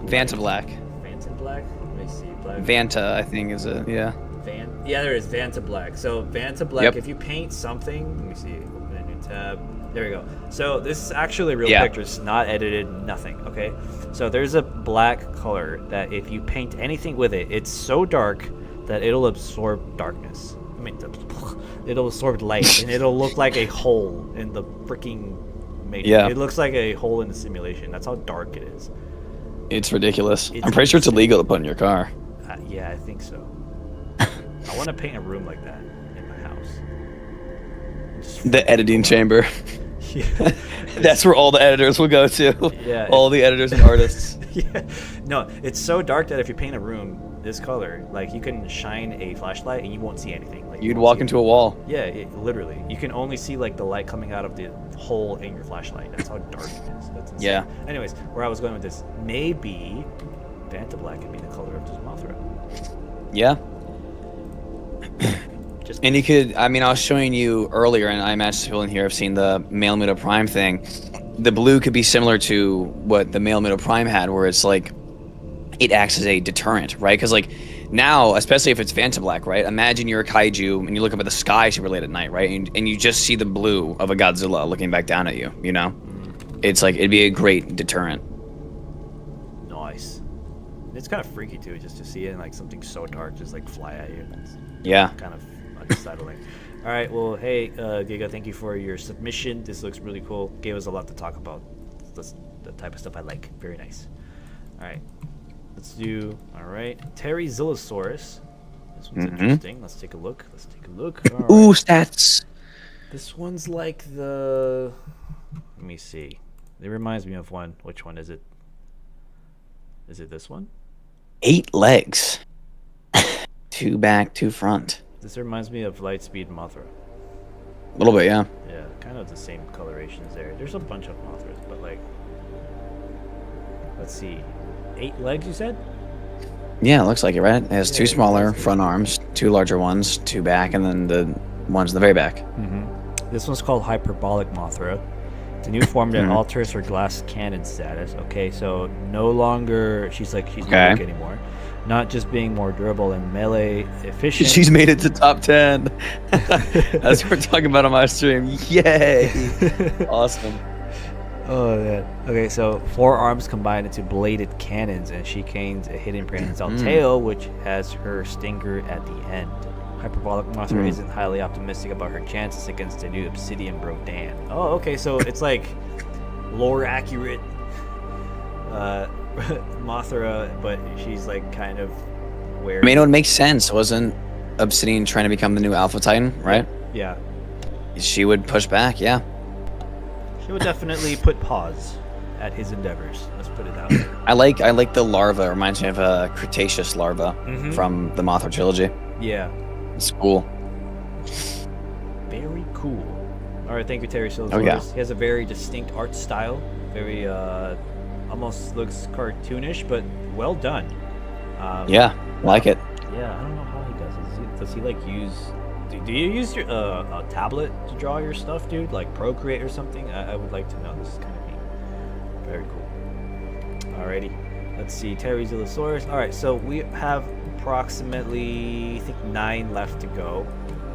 Vanta black. Vanta black. Let me see. Black. Vanta, I think is a yeah. Yeah, there is Vanta black. So Vanta black. Yep. If you paint something, let me see. Open a new tab. There we go. So this is actually real Yeah. pictures, not edited, nothing. Okay. So there's a black color that if you paint anything with it, it's so dark that it'll absorb darkness. I mean, it'll absorb light, and it'll look like a hole in the freaking matrix. Yeah. It looks like a hole in the simulation. That's how dark it is. It's ridiculous. It's I'm pretty sure it's insane. illegal to put in your car. Yeah, I think so. I want to paint a room like that in my house. Just The editing chamber. Yeah. That's where all the editors will go to. Yeah, All the editors and artists. Yeah. No, it's so dark that if you paint a room this color, like you can shine a flashlight and you won't see anything. Like You'd walk into a wall. Yeah, literally. You can only see like the light coming out of the hole in your flashlight. That's how dark it is. That's insane. Yeah. Anyways, where I was going with this, maybe Vanta Black could be the color of this Mothra. Yeah. Just And you could, I mean, I was showing you earlier, and I imagine people in here have seen the male Muta Prime thing. The blue could be similar to what the male Muta Prime had, where it's like, it acts as a deterrent, right? Because like now, especially if it's Vanta Black, right? Imagine you're a kaiju and you look up at the sky super late at night, right? And you just see the blue of a Godzilla looking back down at you, you know? It's like, it'd be a great deterrent. nice. It's kind of freaky too, just to see it in like something so dark just like fly at you. It's Yeah. kind of unsettling. All right, well, hey, Giga, thank you for your submission. This looks really cool. Gave us a lot to talk about. That's the type of stuff I like. Very nice. All right, let's do. All right, Terry Zillosaurus. This one's interesting. Let's take a look. All right. Ooh, stats. This one's like the. Let me see. It reminds me of one. Which one is it? Is it this one? 8 legs. 2 back, 2 front. This reminds me of Lightspeed Mothra. A little bit, yeah. Yeah, kind of the same colorations there. There's a bunch of Mothras, but like, let's see, 8 legs you said? Yeah, it looks like it, right? It has Yeah, 2 it smaller does. front arms, 2 larger ones, 2 back, and then the ones in the very back. This one's called Hyperbolic Mothra. It's a new form that alters her glass cannon status. Okay, so no longer she's not weak anymore. Not just being more durable and melee efficient. She's made it to top 10. As we're talking about on my stream. Yay! Awesome. Oh man. Okay, so 4 arms combined into bladed cannons, and she gains a hidden prehensile tail, which has her stinger at the end. Hyperbolic Mothra isn't highly optimistic about her chances against the new Obsidian Rodan. Oh, okay, so it's like lore accurate Mothra, but she's like kind of where. I mean, it would make sense. Wasn't Obsidian trying to become the new Alpha Titan, right? Yeah. She would push back, yeah. She would definitely put pause at his endeavors. Let's put it that way. I like the larva. It reminds me of a Cretaceous larva from the Mothra trilogy. Yeah. It's cool. Very cool. All right, thank you, Terry Silver. Oh, yeah. He has a very distinct art style. Very, almost looks cartoonish, but well done. Yeah, like it. Yeah, I don't know how he does it. Does he like use? Do you use your a tablet to draw your stuff, dude? Like Procreate or something? I would like to know. This is kind of neat. Very cool. Alrighty, let's see. Terry Zillosaurus. All right, so we have approximately, I think, 9 left to go.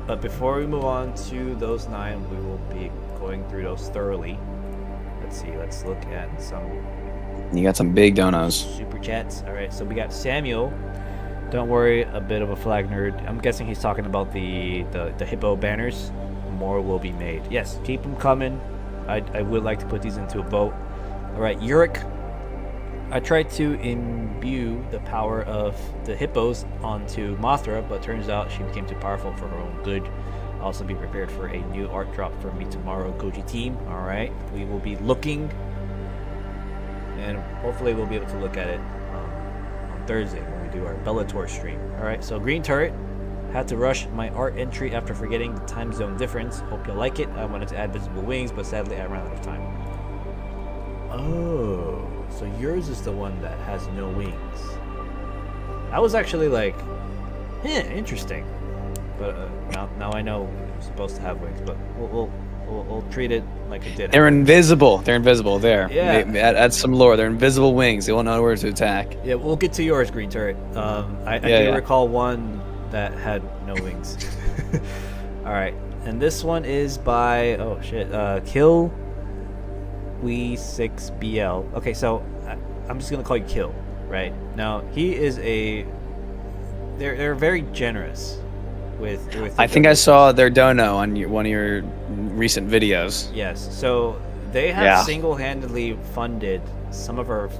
But before we move on to those 9, we will be going through those thoroughly. Let's see. Let's look at some You got some big donos. super chats. All right, so we got Samuel. Don't worry, a bit of a flag nerd. I'm guessing he's talking about the hippo banners. More will be made. Yes, keep them coming. I would like to put these into a vote. All right, Yurik. I tried to imbue the power of the hippos onto Mothra, but turns out she became too powerful for her own good. Also be prepared for a new art drop from me tomorrow, Goji team. All right, we will be looking, and hopefully we'll be able to look at it on Thursday when we do our Bellator stream. All right, so Green Turret. Had to rush my art entry after forgetting the time zone difference. Hope you like it. I wanted to add visible wings, but sadly I ran out of time. Oh, so yours is the one that has no wings. I was actually like, interesting. But now I know I'm supposed to have wings, but we'll treat it like it did. They're invisible. They're invisible. There. Yeah. Add some lore. They're invisible wings. They won't know where to attack. Yeah, we'll get to yours, Green Turret. I do recall one that had no wings. All right, and this one is by Kill We6BL. Okay, so I'm just gonna call you Kill. Right now, he is they're very generous with I think I saw their dono on one of your recent videos. Yes, so they have single-handedly funded some of our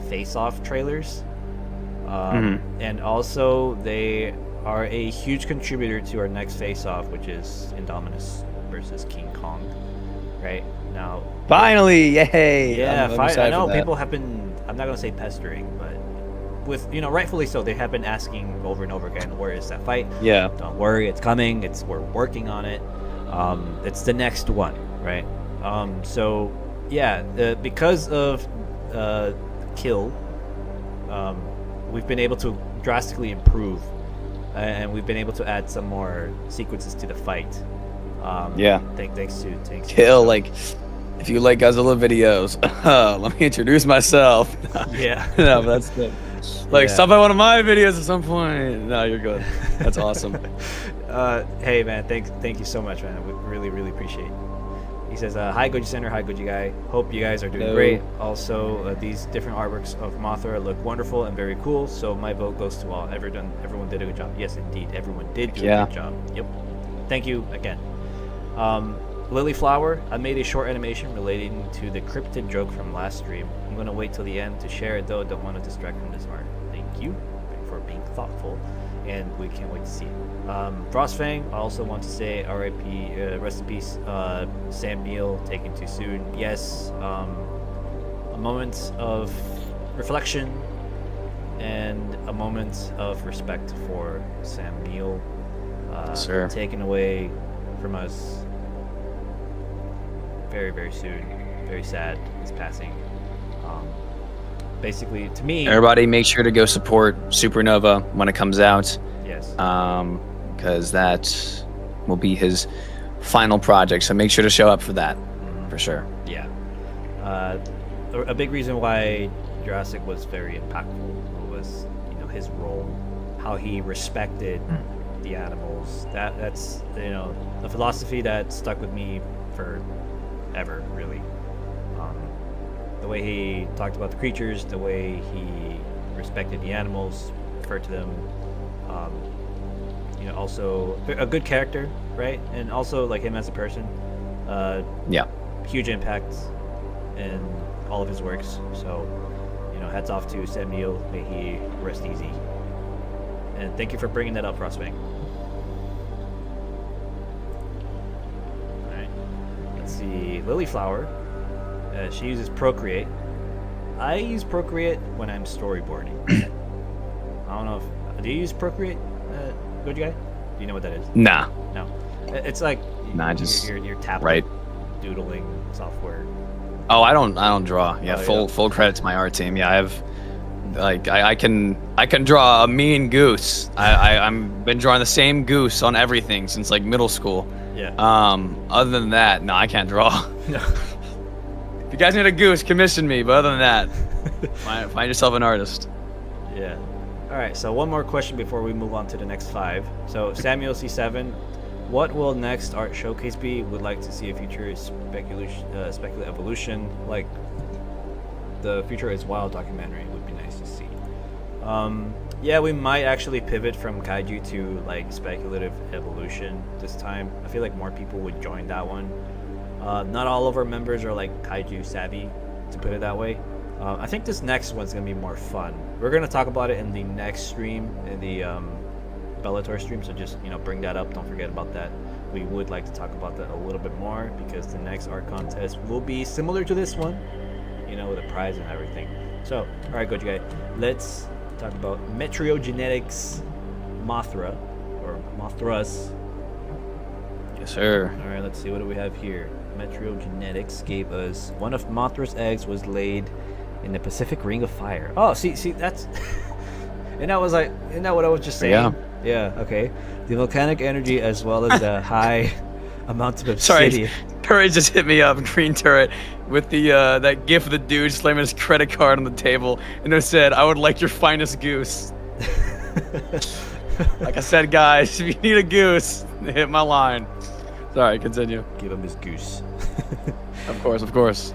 face-off trailers, and also they are a huge contributor to our next face-off, which is Indominus versus King Kong. right? Now, Finally, yay! yeah, I'm I excited know for that. people have been, I'm not gonna say pestering, but with, rightfully so, they have been asking over and over again, where is that fight? Yeah. Don't worry, it's coming. We're working on it. It's the next one, right? So yeah, because of Kill, we've been able to drastically improve, and we've been able to add some more sequences to the fight. Yeah. Thanks to Kill, like, if you like Godzilla videos, let me introduce myself. Yeah. No, but that's good. Like, Yeah. stop by one of my videos at some point. No, you're good. That's awesome. Hey man, thank you so much, man. We really appreciate it. He says, hi GojiCenter, hi GojiGuy. Hope you guys are doing Hello. great. Also, these different artworks of Mothra look wonderful and very cool, so my vote goes to all. Everyone did a good job. Yes, indeed, everyone did do a good job. Yep. Thank you again. Lily Flower, I made a short animation relating to the cryptid joke from last stream. I'm going to wait till the end to share it, though. Don't want to distract from this art. Thank you for being thoughtful, and we can't wait to see it. Frostfang, I also want to say RIP, rest in peace, Sam Neill, taken too soon. Yes, a moment of reflection and a moment of respect for Sam Neill, Sir. taken away from us very soon. Very sad, his passing. Basically, to me, Everybody, make sure to go support Supernova when it comes out, yes. because that will be his final project. So make sure to show up for that, for sure. Yeah. A big reason why Jurassic was very impactful was, his role, how he respected the animals. That's a philosophy that stuck with me forever, really. The way he talked about the creatures, the way he respected the animals, referred to them. Also a good character, right? And also like him as a person. Yeah. Huge impact in all of his works. So, hats off to Sam Neill. May he rest easy. And thank you for bringing that up, Frostbank. Alright. Let's see. Lilyflower. She uses Procreate. I use Procreate when I'm storyboarding. I don't know if... Do you use Procreate, GojiGuy? Do you know what that is? Nah. No. It's like... Nah, just... your tablet right. doodling software. Oh, I don't draw. Yeah, Oh, full credit to my art team. Yeah, I have, like, I can draw a mean goose. I'm been drawing the same goose on everything since like middle school. Yeah. Other than that, no, I can't draw. No. If you guys need a goose, commission me. But other than that, find yourself an artist. Yeah. All right. So one more question before we move on to the next 5. So Samuel C7, what will next art showcase be? Would like to see a future speculative evolution, like the Future is Wild documentary. Would be nice to see. Yeah, we might actually pivot from kaiju to like speculative evolution this time. I feel like more people would join that one. Not all of our members are like kaiju savvy, to put it that way. I think this next one's gonna be more fun. We're gonna talk about it in the next stream, in the Bellator stream, so just bring that up. Don't forget about that. We would like to talk about that a little bit more because the next art contest will be similar to this one, with a prize and everything. So, all right, GojiGuy, let's talk about Metriogenetics Mothra, or Mothras. Yes, sir. All right, let's see, what do we have here? Metriogenetics gave us one of Mothra's eggs was laid in the Pacific Ring of Fire. Oh, see, that's. And that what I was just saying? Yeah. Yeah, okay. The volcanic energy as well as the high amount of obsidian. Sorry, Turret just hit me up, Green Turret, with the that gif of the dude slamming his credit card on the table, and it said, "I would like your finest goose." Like I said, guys, if you need a goose, hit my line. Sorry, continue. Give him his goose. Of course.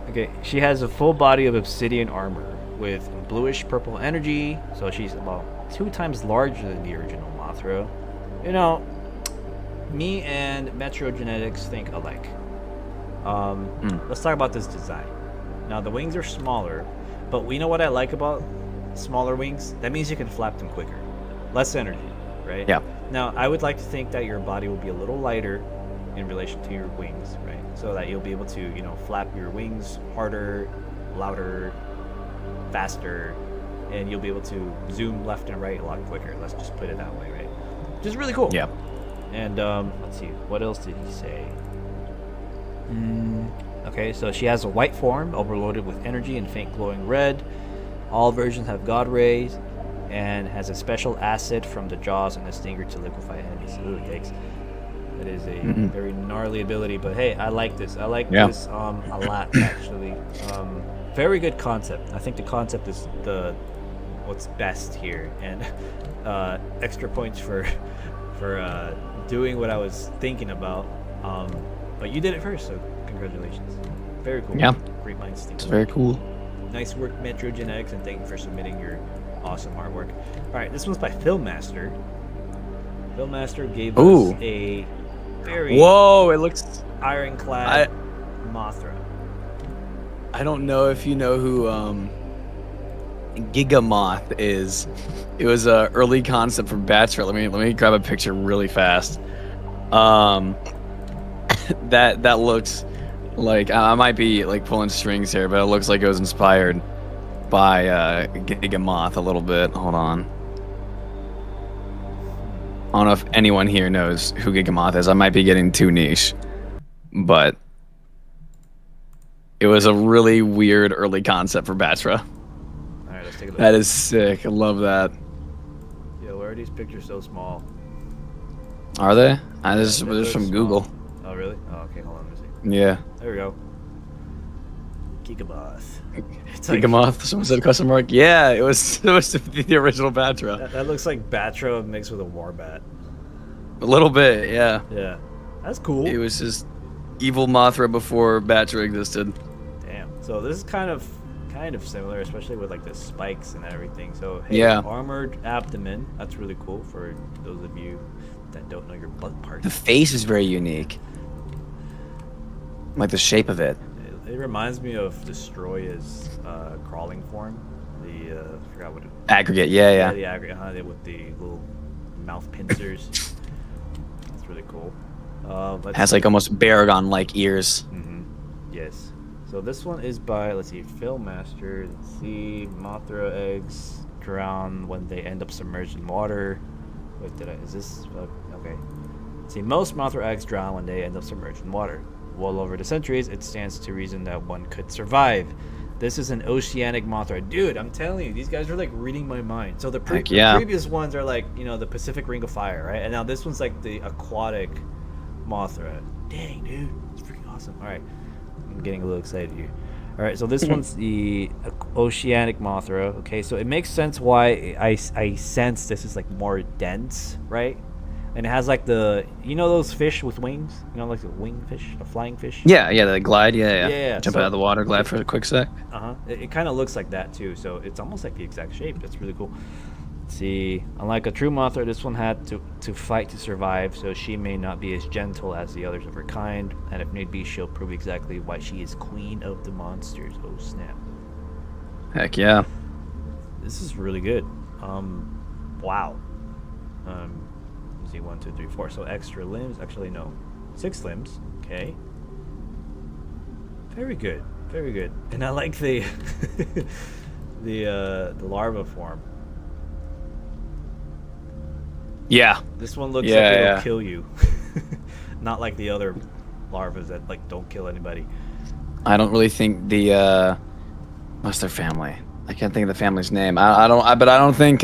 Okay, she has a full body of obsidian armor with bluish purple energy, so she's about 2 times larger than the original Mothra. Me and Metriogenetics think alike. Let's talk about this design. Now, the wings are smaller, but we know what I like about smaller wings? That means you can flap them quicker. Less energy, right? Yeah. Now, I would like to think that your body will be a little lighter in relation to your wings, right? So that you'll be able to, flap your wings harder, louder, faster, and you'll be able to zoom left and right a lot quicker. Let's just put it that way, right? Which is really cool. Yeah. And let's see, what else did he say? Okay, so she has a white form, overloaded with energy and faint glowing red. All versions have God rays, and has a special acid from the jaws and the stinger to liquefy enemies. Ooh, yikes. That is a very gnarly ability, but hey, I like this. I like this a lot, actually. Very good concept. I think the concept is what's best here, and extra points for doing what I was thinking about. But you did it first, so congratulations. Very cool. Yeah. Great minds think. It's very cool. Nice work, Metro Genetics, and thank you for submitting your awesome artwork. All right, this one's by Filmmaster. Filmmaster gave us a very it looks ironclad Mothra. I don't know if you know who Gigamoth is. It was a early concept from Batra. Let me grab a picture really fast. That looks like I might be like pulling strings here, but it looks like it was inspired by Gigamoth a little bit. Hold on. I don't know if anyone here knows who Gigamoth is. I might be getting too niche, but it was a really weird early concept for Batra. All right, let's take a look. That is sick. I love that. Yo, why are these pictures so small? Are they? This is from Google. Oh, really? Oh, okay, hold on. Let me see. Yeah. There we go. Gigamoth. Gigamoth. Someone said question mark. Yeah, it was the original Batra. That looks like Batra mixed with a Warbat. A little bit, yeah. Yeah, that's cool. It was just evil Mothra before Batra existed. Damn. So this is kind of similar, especially with like the spikes and everything. So hey, yeah. Armored abdomen. That's really cool for those of you that don't know your butt part. The face is very unique. Like the shape of it. It reminds me of Destroya's crawling form. The I forgot what it. Aggregate, yeah. The aggregate, with the little mouth pincers. That's really cool. Has like almost Baragon-like ears. Yes. So this one is by, let's see, Filmmaster. Let's see, Mothra eggs drown when they end up submerged in water. Wait, is this, okay. See, most Mothra eggs drown when they end up submerged in water. Well over the centuries, it stands to reason that one could survive. This is an oceanic Mothra. Dude, I'm telling you, these guys are like reading my mind. So the previous ones are like, the Pacific Ring of Fire, right? And now this one's like the aquatic Mothra. Dang, dude. It's freaking awesome. All right. I'm getting a little excited here. All right, so this one's the oceanic Mothra. Okay, so it makes sense why I sense this is like more dense, right? And it has like those fish with wings? Like the winged fish, the flying fish? Yeah, the glide, yeah. Jump out of the water, glide for a quick sec. It kind of looks like that too, so it's almost like the exact shape. That's really cool. Let's see, unlike a true Mothra, this one had to fight to survive, so she may not be as gentle as the others of her kind, and if need be, she'll prove exactly why she is queen of the monsters. Oh snap. Heck yeah. This is really good. Wow. Let's see, 1, 2, 3, 4. So extra limbs. Actually, no, 6 limbs. Okay. Very good. Very good. And I like the the larva form. Yeah. This one looks like it'll kill you. Not like the other larvas that like don't kill anybody. I don't really think the what's their family? I can't think of the family's name. I don't think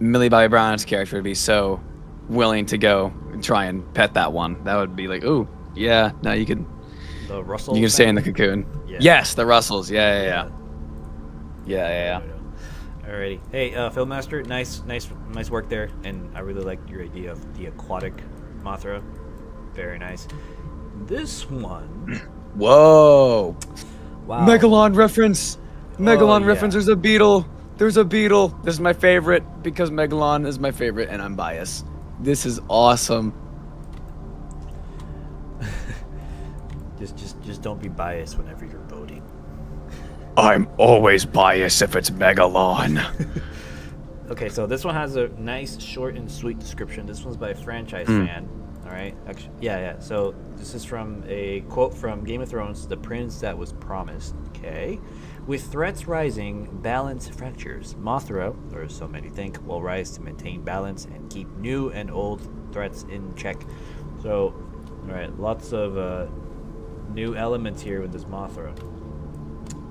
Millie Bobby Brown's character would be so willing to go and try and pet that one. That would be like, ooh, yeah, no, you can. The Russell. You can stay in the cocoon. Yeah. Yes, the Russells. Yeah. Alrighty. Hey, Filmmaster, nice work there, and I really like your idea of the aquatic Mothra. Very nice. This one. Whoa. Wow. Megalon reference. Megalon reference. Yeah. There's a beetle. This is my favorite because Megalon is my favorite, and I'm biased. This is awesome. just don't be biased whenever you're voting. I'm always biased if it's Megalon. Okay, so this one has a nice, short, and sweet description. This one's by a franchise fan. All right. Actually, yeah. So this is from a quote from Game of Thrones: "The prince that was promised." Okay. With threats rising, balance fractures. Mothra, or so many think, will rise to maintain balance and keep new and old threats in check. So, all right, lots of new elements here with this Mothra.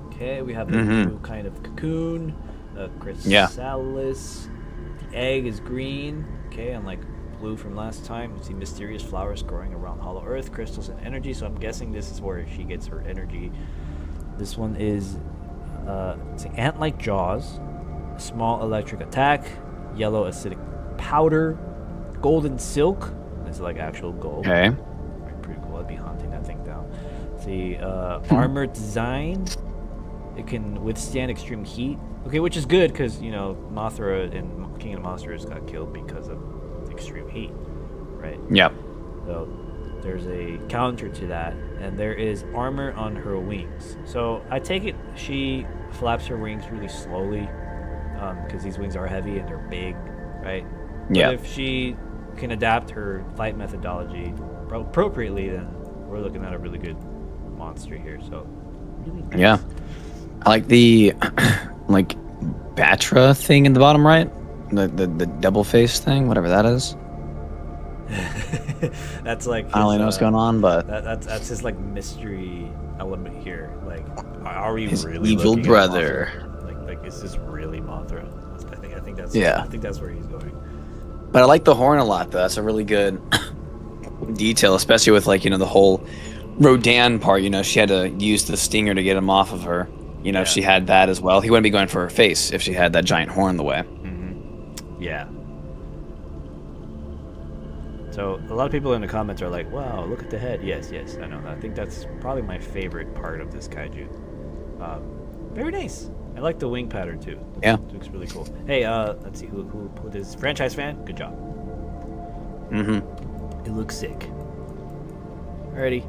Okay, we have a new kind of cocoon, chrysalis. The egg is green. Okay, unlike blue from last time. You see mysterious flowers growing around Hollow Earth, crystals and energy. So I'm guessing this is where she gets her energy. This one is it's an ant-like jaws, small electric attack, yellow acidic powder, golden silk. It's like actual gold. Okay. Pretty cool. I'd be hunting that thing down. See, armor design. It can withstand extreme heat. Okay, which is good because you know Mothra and King of the Monsters got killed because of extreme heat, right? Yep. So there's a counter to that, and there is armor on her wings. So I take it she flaps her wings really slowly because these wings are heavy and they're big, right? Yeah. But if she can adapt her flight methodology appropriately, then we're looking at a really good monster here. So really nice. Yeah. I like the like Batra thing in the bottom right. The double face thing, whatever that is. That's like his, I don't really know what's going on, but that's his like mystery element here. Like, are we his really evil looking at brother? Mothra? Like is this really Mothra? I think that's Yeah. I think that's where he's going. But I like the horn a lot, though. That's a really good detail, especially with like the whole Rodan part. She had to use the stinger to get him off of her. If she had that as well, he wouldn't be going for her face if she had that giant horn in the way. Yeah. So a lot of people in the comments are like, "Wow, look at the head." Yes, I know. I think that's probably my favorite part of this kaiju. Very nice. I like the wing pattern too. Yeah, it looks really cool. Hey, let's see who put this franchise fan. Good job. It looks sick. Alrighty,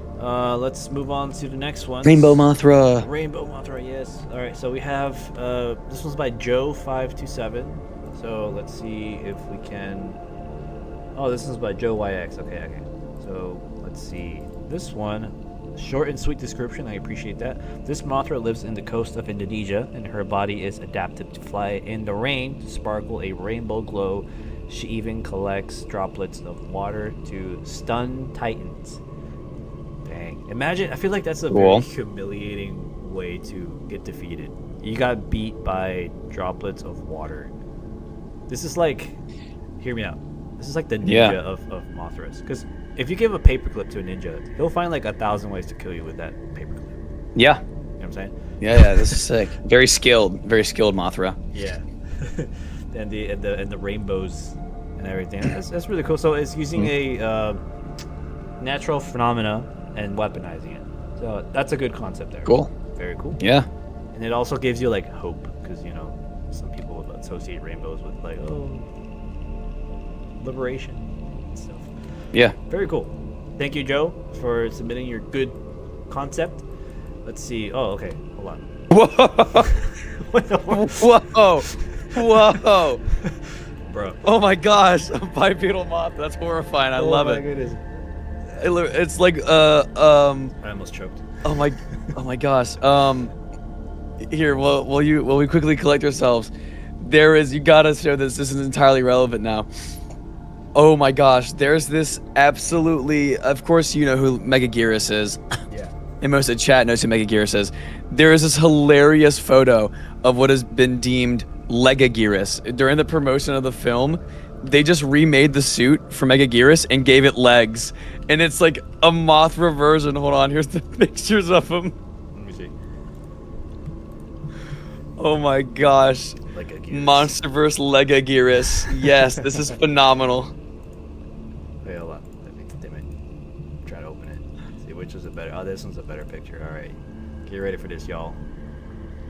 let's move on to the next one. Rainbow Mothra. Rainbow Mothra, yes. All right, so we have this one's by Joe527. So let's see if we can. Oh, this one's by Joe YX. Okay. So let's see. This one, short and sweet description. I appreciate that. This Mothra lives in the coast of Indonesia, and her body is adapted to fly in the rain to sparkle a rainbow glow. She even collects droplets of water to stun titans. Dang. Imagine, I feel like that's a very humiliating way to get defeated. You got beat by droplets of water. This is like, hear me out. This is like the ninja of Mothras. Because if you give a paperclip to a ninja, he'll find like 1,000 ways to kill you with that paperclip. Yeah. You know what I'm saying? Yeah, this is sick. Very skilled Mothra. Yeah. and the rainbows and everything. That's really cool. So it's using a natural phenomena and weaponizing it. So that's a good concept there. Cool. Very cool. Yeah. And it also gives you like hope because some people associate rainbows with like liberation and stuff. Yeah. Very cool. Thank you, Joe, for submitting your good concept. Let's see. Oh, okay. Hold on. Whoa. Bro. Oh my gosh, a bipedal moth. That's horrifying. I love it. Oh my goodness. It's like I almost choked. Oh my gosh. Here, while we quickly collect ourselves, you gotta show this. This is entirely relevant now. Oh my gosh, there's this absolutely. Of course, you know who Megaguirus is. Yeah. And most of the chat knows who Megaguirus is. There is this hilarious photo of what has been deemed Legaguirus. During the promotion of the film, they just remade the suit for Megaguirus and gave it legs. And it's like a Mothra version. Hold on, here's the pictures of him. Let me see. Oh my gosh. Legaguirus. Monsterverse Legaguirus. Yes, this is phenomenal. Wait, hold on. Let me try to open it. See which is a better. Oh, this one's a better picture. All right. Get ready for this, y'all.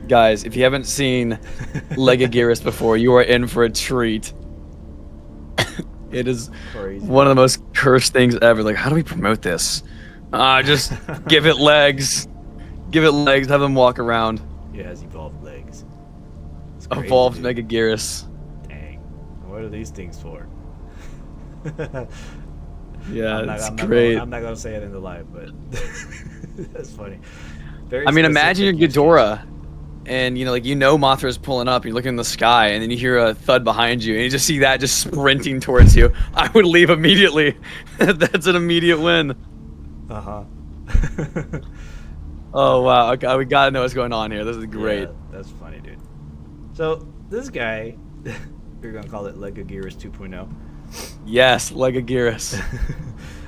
Guys, if you haven't seen Legaguirus before, you are in for a treat. It is Crazy. One of the most cursed things ever. Like, how do we promote this? Just give it legs. Give it legs, have them walk around. It has evolved legs. It's Evolved dude. Megaguirus. Dang. What are these things for? Yeah, I'm it's not great. I'm not gonna say it in the live, but that's funny. Very I mean, imagine you're specific use Ghidorah, and Mothra's pulling up. You're looking in the sky, and then you hear a thud behind you, and you just see that just sprinting towards you. I would leave immediately. That's an immediate win. case. Uh-huh. Oh wow! Okay, we gotta know what's going on here. This is great. Yeah, that's funny, dude. So this guy, we're gonna call it Legogearus 2.0. Yes, Legogearus.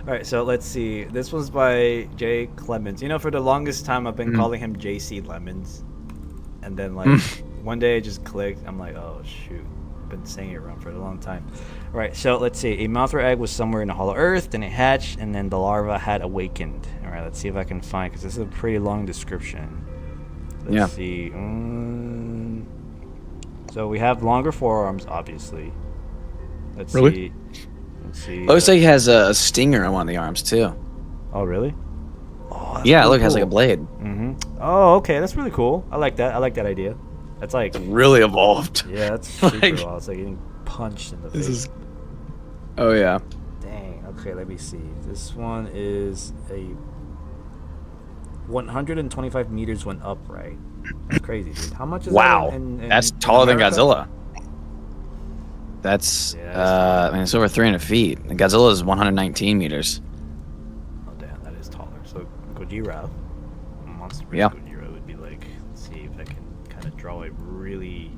All right, so let's see. This was by J. Clemens. You know, for the longest time, I've been calling him JC Lemons, and then like one day it just clicked. I'm like, oh shoot, I've been saying it wrong for a long time. All right, so let's see. A Mothra egg was somewhere in the hollow earth, then it hatched, and then the larva had awakened. All right, let's see if I can find, because this is a pretty long description. Let's see. So we have longer forearms, obviously. Let's see. Let's see. Looks like he has a stinger on one of the arms too. Oh, really? Oh, that's Yeah, really look, it has like a cool. blade. Oh, okay, that's really cool. I like that. I like that idea. That's like, Really evolved. yeah, that's super Like- wild. It's like getting punched in the face. This is. Oh yeah. Dang. Okay, let me see. This one is a 125 meters went upright. That's crazy, dude. How much is Wow, that in that's taller than America? Godzilla. That's Yeah, that's I mean, it's over 300 feet. And Godzilla is 119 meters. Oh, damn, that is taller. So Gojira, monster Yeah. Gojira would be like, let's see if I can kind of draw it really.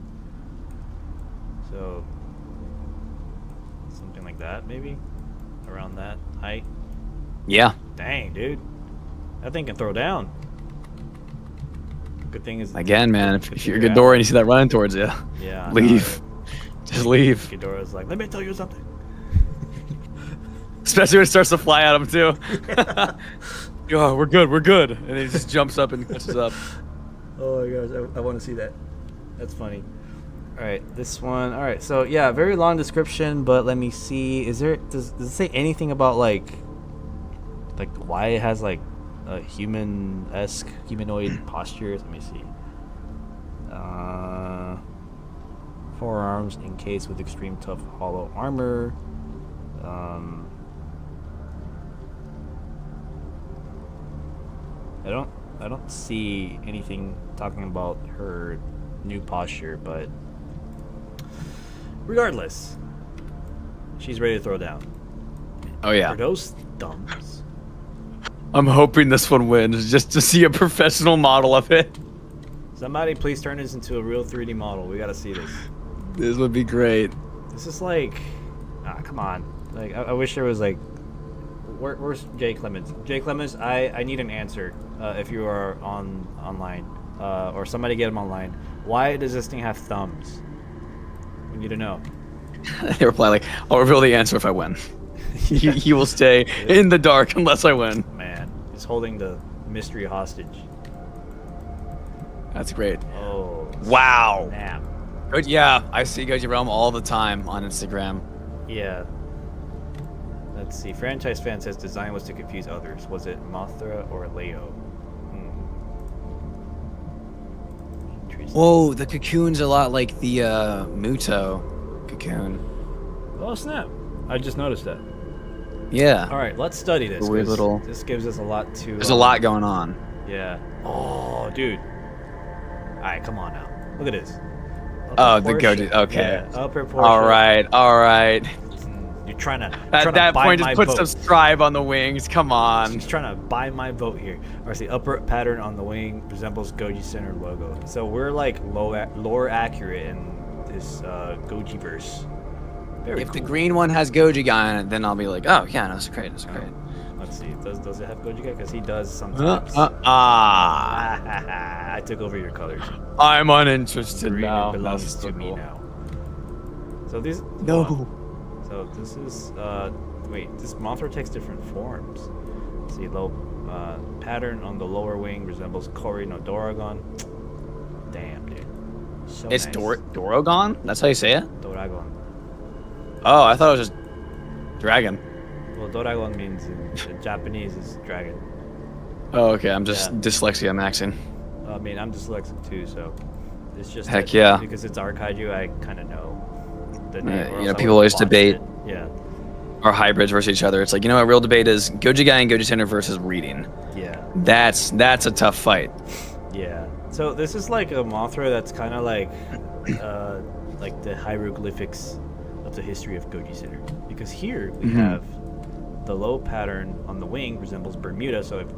So something like that, maybe around that height. Yeah. Dang, dude, that thing can throw down. Good thing is, Again, man, good if thing you're you're Ghidorah out. and you see that running towards you, Yeah, I leave. know. Just leave. Ghidorah's like, let me tell you something. Especially when it starts to fly at him too. Oh, we're good. And then he just jumps up and catches up. Oh my gosh, I want to see that. That's funny. All right, this one. All right, so yeah, very long description, but let me see. Does it say anything about like why it has like a human-esque humanoid posture? Let me see. Forearms encased with extreme tough hollow armor. I don't see anything talking about her new posture, but regardless, she's ready to throw down. Oh yeah. Are those thumbs? I'm hoping this one wins just to see a professional model of it. Somebody please turn this into a real 3D model. We gotta see this. This would be great. This is like, come on. Like, I wish there was like, where's Jay Clemens? Jay Clemens, I need an answer. If you are online, or somebody get him online. Why does this thing have thumbs? We need to know. They reply like, I'll reveal the answer if I win. He will stay in the dark unless I win. Man, he's holding the mystery hostage. That's great. Oh. Wow. Snap. Good. Yeah, I see Goji Realm all the time on Instagram. Yeah. Let's see. Franchise fan says design was to confuse others. Was it Mothra or Leo? Interesting. Whoa, the cocoon's a lot like the Muto cocoon. Oh snap! I just noticed that. Yeah. All right, let's study this. Weird 'cause little- This gives us a lot to. There's a lot going on. Yeah. Oh, dude. All right, come on now. Look at this. Oh, Upper the portion. Goji. Okay. Yeah, upper portion. All right. All right. You're trying to. At that buy point, my just put vote. some stripe on the wings. Come on. He's trying to buy my vote here. Or the upper pattern on the wing resembles GojiCenter logo. So we're like lore accurate in this Gojiverse. Very If cool. the green one has GojiGuy on it, then I'll be like, oh yeah, no, it's great. It's great. Let's see. Does it have GojiGuy? Because he does sometimes. I took over your colors. I'm uninterested Green now. belongs That's to so me cool. now. So these. No. So this is wait, this Mothra takes different forms. See, low pattern on the lower wing resembles Kori no Doragon. Damn, dude. So It's nice. Dorogon? That's how you say it? Doragon. Oh, I thought it was just dragon. Well, Doragon means in Japanese is dragon. Oh, okay. I'm just Yeah. dyslexia maxing. I mean, I'm dyslexic too, so it's just Heck that yeah. because it's our kaiju, I kind of know the name. Or You else know, I people would've always botched debate it. Yeah. our hybrids versus each other. It's like, you know, a real debate is GojiGuy and GojiCenter versus reading. Yeah. That's a tough fight. Yeah. So this is like a Mothra that's kind of like the hieroglyphics of the history of GojiCenter. Because here we have the low pattern on the wing resembles Bermuda. So if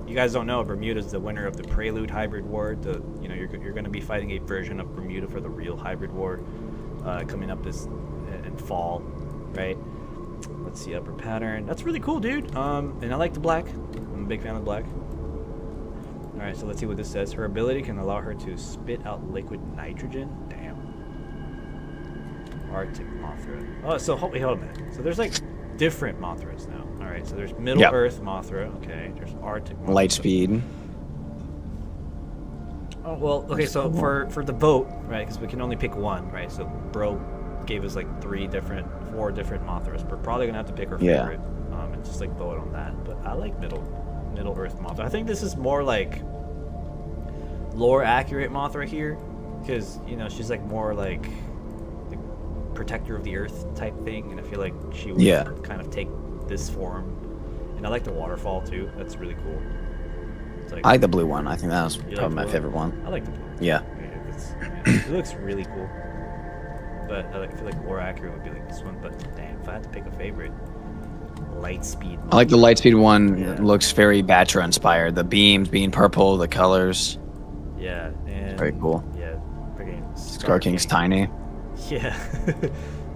you guys don't know, Bermuda is the winner of the Prelude Hybrid War. You're going to be fighting a version of Bermuda for the real Hybrid War coming up this in fall, right? Let's see, upper pattern. That's really cool, dude. And I like the black. I'm a big fan of the black. All right, so let's see what this says. Her ability can allow her to spit out liquid nitrogen. Damn. Arctic Mothra. Oh, so hold on a minute. So there's like different Mothras now. All right, so there's Middle Earth Mothra. Okay, there's Arctic Mothra. Lightspeed. Oh well, okay. So for the vote, right? Because we can only pick one, right? So bro gave us like 4 different Mothras. We're probably gonna have to pick our favorite, and just like vote on that. But I like Middle Earth Mothra. I think this is more like lore accurate Mothra here, because you know she's like more like the protector of the earth type thing, and I feel like she would kind of take this form. And I like the waterfall too. That's really cool. It's like, I like the blue one. I think that was probably my blue? favorite one. I like the blue. Yeah. It looks really cool. But I feel like more accurate would be like this one. But damn, if I had to pick a favorite, Lightspeed. I like the Lightspeed one. Yeah. It looks very Batra inspired. The beams being purple, the colors. Yeah, and Very cool. Yeah, freaking Scar King's tiny. Yeah,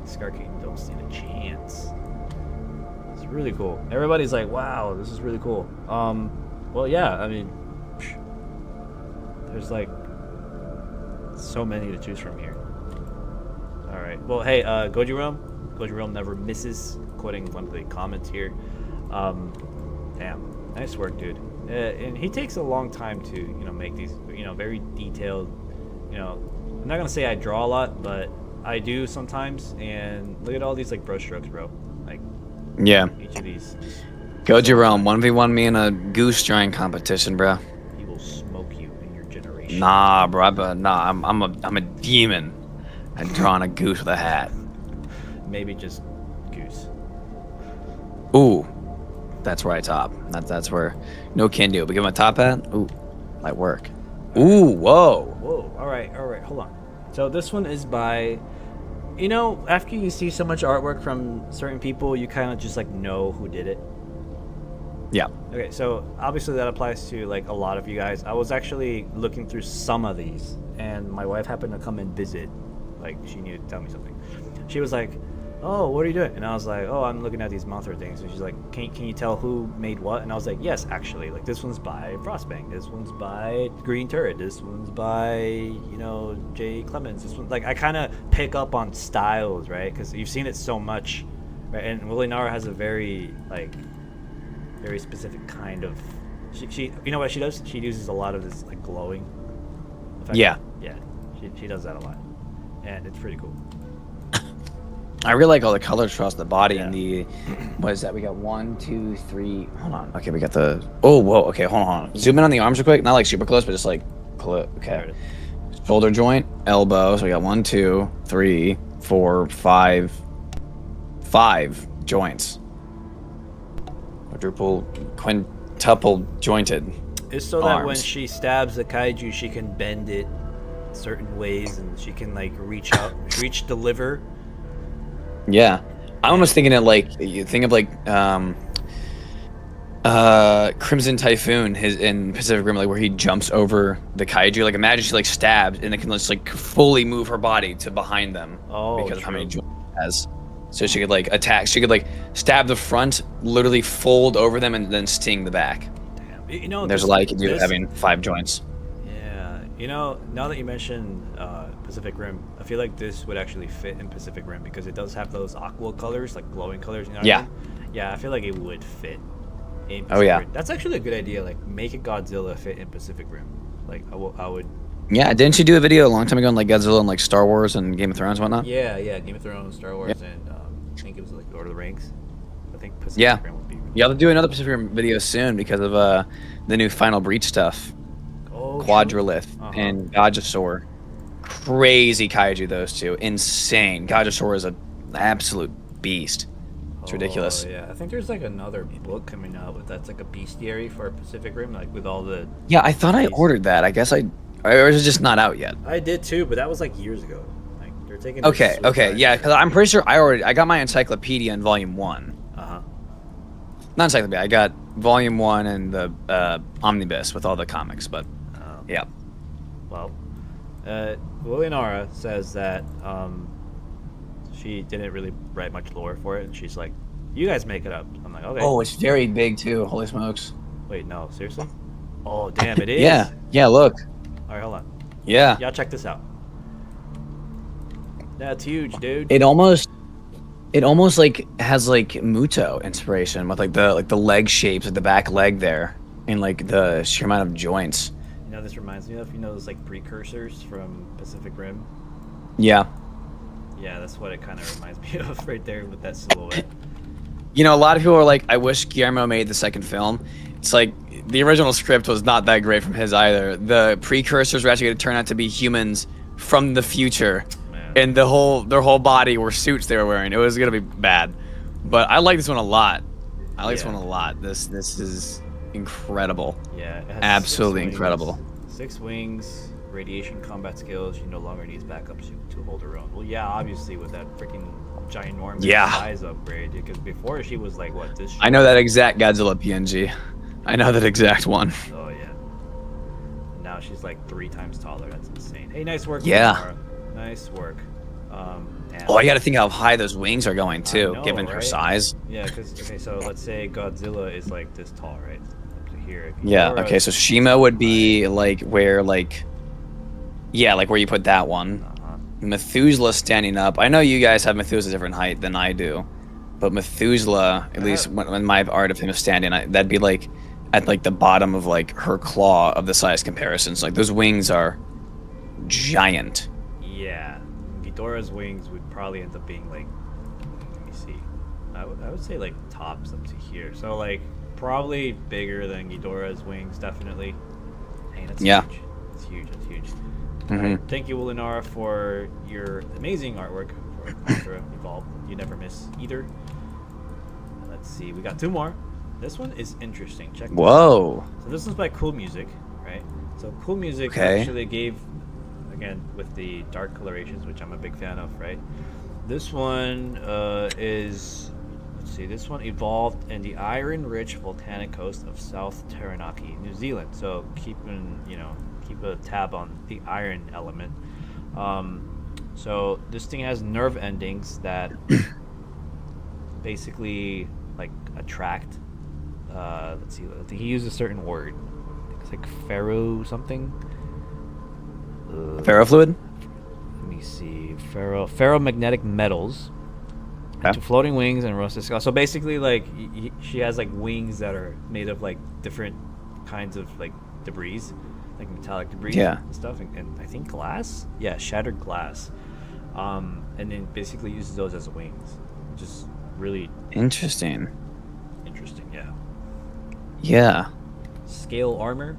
Scar King don't stand a chance. It's really cool. Everybody's like, "Wow, this is really cool." Well, yeah. I mean, there's like so many to choose from here. All right. Well, hey, Goji Realm never misses. Quoting one of the comments here. Damn, nice work, dude. And he takes a long time to, make these, very detailed. I'm not gonna say I draw a lot, but I do sometimes. And look at all these like brush strokes, bro. Like, yeah. Each of these. Goji Realm 1v1 me in a goose drawing competition, bro. He will smoke you in your generation. Nah, bro. I'm a demon. I'm drawing a goose with a hat. Maybe just goose. Ooh, that's where I top. That's where no can do. But give him a top hat. Ooh, might work. Ooh, whoa. Whoa. All right. Hold on. So this one is by, after you see so much artwork from certain people, you kind of just like know who did it. Yeah. Okay. So obviously that applies to like a lot of you guys. I was actually looking through some of these, and my wife happened to come and visit. Like she needed to tell me something. She was like, "Oh, what are you doing?" And I was like, "Oh, I'm looking at these Mothra things." And she's like, "Can you tell who made what?" And I was like, "Yes, actually. Like this one's by Frostbank. This one's by Green Turret. This one's by Jay Clemens. This one." Like I kind of pick up on styles, right? Because you've seen it so much, right? And Willie Nara has a very specific kind of. She you know what she does? She uses a lot of this like glowing effect. Yeah. Yeah. She does that a lot, and it's pretty cool. I really like all the colors across the body and the. What is that? We got 1, 2, 3. Hold on. Okay, we got the. Oh, whoa. Okay, hold on. Zoom in on the arms real quick. Not like super close, but just like close. Okay. Shoulder joint, elbow. So we got 1, 2, 3, 4, 5. 5 joints. Quintuple jointed. It's so arms. that when she stabs the kaiju, she can bend it certain ways, and she can like reach the liver. Yeah, I'm almost thinking of like you think of like Crimson Typhoon in Pacific Rim, like where he jumps over the kaiju. Like imagine she like stabs and it can just like fully move her body to behind them because of how many joints it has. So she could like attack. She could like stab the front, literally fold over them, and then sting the back. Damn, there's a lot you can do having 5 joints. Yeah, now that you mentioned Pacific Rim, I feel like this would actually fit in Pacific Rim because it does have those aqua colors, like glowing colors. You know what I mean? Yeah, I feel like it would fit in Pacific Rim. That's actually a good idea. Like, make a Godzilla fit in Pacific Rim. Like, I would. Yeah, didn't you do a video a long time ago on like Godzilla and like Star Wars and Game of Thrones and whatnot? Yeah, Game of Thrones, Star Wars, and I think it was like Lord of the Rings. I think Pacific Rim would be. Yeah, I'll do another Pacific Rim video soon because of the new Final Breach stuff. Quadrilith and Gojisaur. crazy kaiju, those two. Insane. Gajasaur is an absolute beast. It's ridiculous. Oh, yeah, I think there's like another book coming out with that's like a bestiary for Pacific Rim, like with all the. Yeah, I thought I beasts. ordered that. I guess or is it just not out yet? I did too, but that was like years ago. Like they're taking. their Okay, sweet okay, time. yeah, because I'm pretty sure I got my encyclopedia in volume 1. Uh-huh. Not encyclopedia, I got volume 1 and the omnibus with all the comics, but yeah. Well, Lilianara says that she didn't really write much lore for it, and she's like, "You guys make it up." I'm like, "Okay." Oh, it's very big too. Holy smokes. Wait, no, seriously? Oh, damn, it is. Yeah, look. All right, hold on. Yeah. Y'all check this out. That's huge, dude. It almost like has like Muto inspiration with like the leg shapes, like the back leg there, and like the sheer amount of joints. You know, this reminds me of, you know, those like precursors from Pacific Rim. Yeah. Yeah, that's what it kind of reminds me of right there with that silhouette. You know, a lot of people are like, I wish Guillermo made the second film. It's like the original script was not that great from his either. The precursors were actually going to turn out to be humans from the future, Man. and their whole body were suits they were wearing. It was going to be bad, but I like this one a lot. This one a lot. This is incredible. Yeah, it has Absolutely 6 wings, incredible. 6 wings, radiation combat skills. She no longer needs backup to hold her own. Well, yeah, obviously with that freaking ginormous size upgrade, because before she was like what this. I know that exact Godzilla PNG. I know that exact one. Oh yeah. Now she's like 3 times taller. That's insane. Hey, nice work. Yeah. Laura. Nice work. And Oh, I got to think how high those wings are going too, know, given her right? size. Yeah, because okay, so let's say Godzilla is like this tall, right? Up to here. Yeah. Ghidorah Okay. So is Shima would be like where like where you put that one. Uh-huh. Methuselah standing up. I know you guys have Methuselah different height than I do, but Methuselah, at least when my art of him is standing, that'd be like at like the bottom of like her claw of the size comparisons. Like those wings are giant. Yeah, Ghidorah's wings would probably end up being like, let me see, I would say like tops up to here. So like probably bigger than Ghidorah's wings, definitely. Hey, that's Yeah. huge. That's huge. That's huge. Mhm. Thank you, Ulinara, for your amazing artwork for Mothra Evolved. You never miss either. Let's see, we got 2 more. This one is interesting. Check this out. Whoa. So this is by Cool Music, right? So Cool Music Okay. actually gave, again, with the dark colorations, which I'm a big fan of, right? This one is, let's see, this one evolved in the iron-rich volcanic coast of South Taranaki, New Zealand. So keep a tab on the iron element. So this thing has nerve endings that basically like attract. Let's see. I think he used a certain word. It's like ferro something. Ferrofluid? Let me see. Ferromagnetic metals Okay. to floating wings and rusted skull. So basically, like she has like wings that are made of like different kinds of like debris, like metallic debris and stuff, and I think glass. Yeah, shattered glass. And then basically uses those as wings. Just really Interesting. interesting. Yeah. Yeah. Scale armor.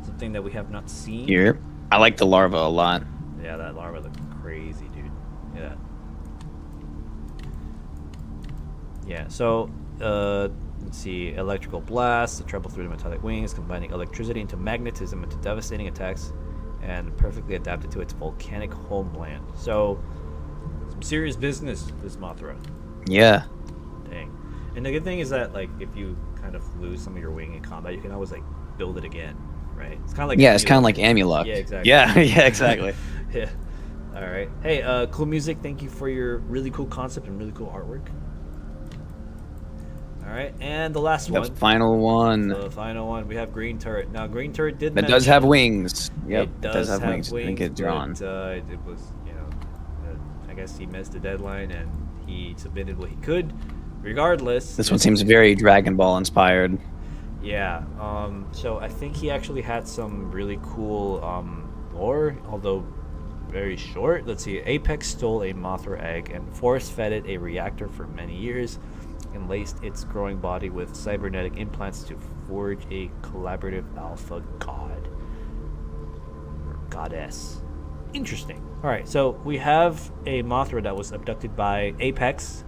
Something that we have not seen. Here. I like the larva a lot. Yeah, that larva looked crazy, dude. Yeah. Yeah, so, let's see. Electrical blast, the trouble through the metallic wings, combining electricity into magnetism into devastating attacks, and perfectly adapted to its volcanic homeland. So, some serious business, this Mothra. Yeah. Dang. And the good thing is that, like, if you kind of lose some of your wing in combat, you can always, like, build it again, right? It's kind of like... Yeah, it's kind of like Amulok. Yeah, exactly. Yeah, yeah, exactly. Yeah. All right. Hey, Cool Music, thank you for your really cool concept and really cool artwork. All right, and the last The one. final one. The final one. We have Green Turret. Now, Green Turret did That does have wings. Yep, It does have wings. I think it's drawn. But, it was, I guess he missed the deadline and he submitted what he could. Regardless. This one seems very Dragon Ball inspired. Yeah. So I think he actually had some really cool lore, although very short. Let's see. Apex stole a Mothra egg and force-fed it a reactor for many years, and laced its growing body with cybernetic implants to forge a collaborative alpha god or goddess. Interesting. All right, so we have a Mothra that was abducted by Apex,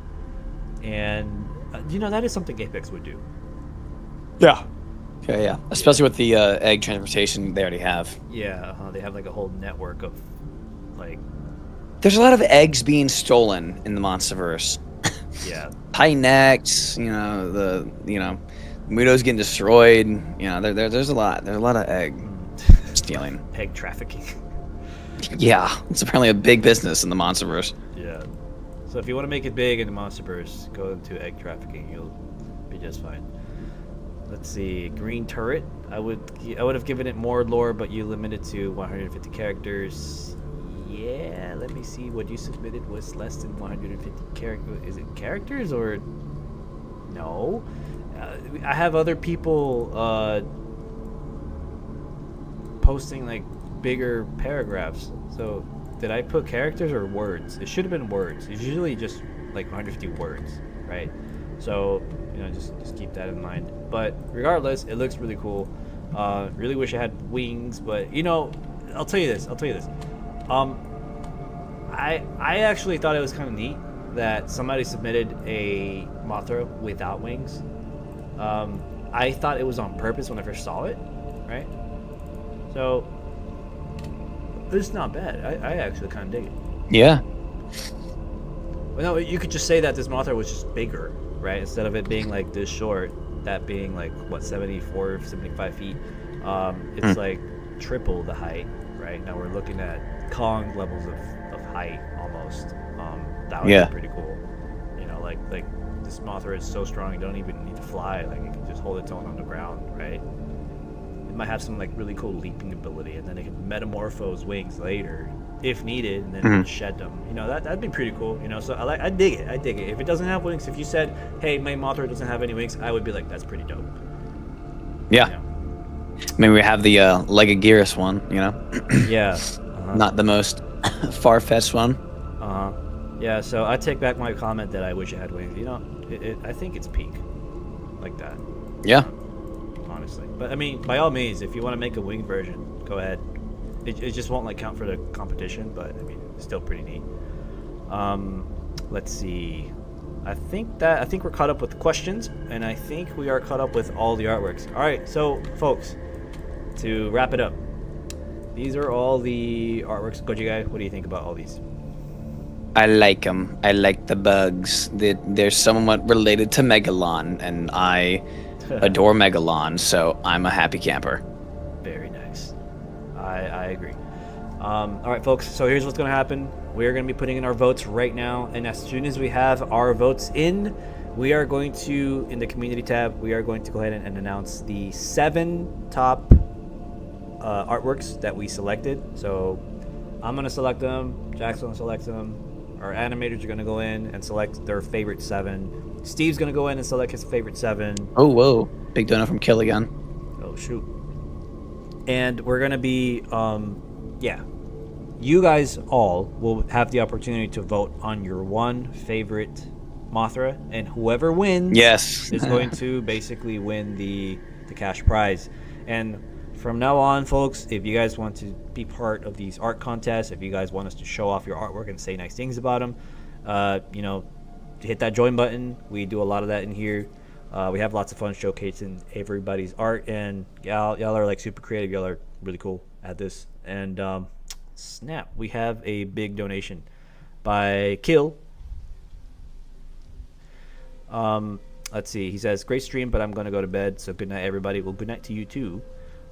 and that is something Apex would do. Yeah. Yeah. Especially with the egg transportation they already have. Yeah, they have like a whole network of like. There's a lot of eggs being stolen in the Monsterverse. Yeah. High necks, the Muto's getting destroyed. There's a lot. There's a lot of egg stealing. Egg trafficking. Yeah, it's apparently a big business in the Monsterverse. Yeah. So if you want to make it big in the Monsterverse, go into egg trafficking. You'll be just fine. Let's see, green turret. I would have given it more lore, but you limited to 150 characters. Yeah, let me see. What you submitted was less than 150 characters. Is it characters or no? I have other people posting like bigger paragraphs. So did I put characters or words? It should have been words. It's usually just like 150 words, right? So just keep that in mind. But regardless, it looks really cool. Really wish I had wings, but I'll tell you this. I actually thought it was kind of neat that somebody submitted a Mothra without wings. I thought it was on purpose when I first saw it, right? So it's not bad. I actually kind of dig it. Yeah. Well, no, you could just say that this Mothra was just bigger, right? Instead of it being like this short, that being like 74, 75 feet, it's like triple the height, right? Now we're looking at Kong levels of height almost. That would be pretty cool. Like this Mothra is so strong you don't even need to fly. Like it can just hold its own on the ground, right? It might have some like really cool leaping ability, and then it can metamorphose wings later if needed, and then shed them. That'd be pretty cool. So I dig it. I dig it. If it doesn't have wings, if you said, "Hey, my Mothra doesn't have any wings," I would be like, "That's pretty dope." Yeah. I mean, we have the Legagearus one. Yeah. Not the most far-fetched one. Yeah. So I take back my comment that I wish it had wings. I think it's peak, like that. Yeah. Honestly, but I mean, by all means, if you want to make a winged version, go ahead. It just won't like count for the competition, but I mean, it's still pretty neat. Let's see. I think we're caught up with the questions, and I think we are caught up with all the artworks. All right, so folks, to wrap it up, these are all the artworks. GojiGuy, what do you think about all these? I like them. I like the bugs. They're somewhat related to Megalon, and I adore Megalon, so I'm a happy camper. Very nice. I agree. All right, folks. So here's what's going to happen. We are going to be putting in our votes right now, and as soon as we have our votes in, we are going to, in the community tab, we are going to go ahead and announce the 7 top artworks that we selected. So I'm going to select them. Jack's going to select them. Our animators are going to go in and select their favorite 7. Steve's going to go in and select his favorite 7. Oh, whoa. Big donut from Kill again. Oh, shoot. And we're going to be, you guys all will have the opportunity to vote on your one favorite Mothra, and whoever wins is going to basically win the cash prize. And from now on, folks, if you guys want to be part of these art contests, if you guys want us to show off your artwork and say nice things about them, hit that join button. We do a lot of that in here. We have lots of fun showcasing everybody's art, and y'all are like super creative. Y'all are really cool at this. And snap, we have a big donation by Kill. Let's see. He says, "Great stream, but I'm going to go to bed. So good night, everybody." Well, good night to you too.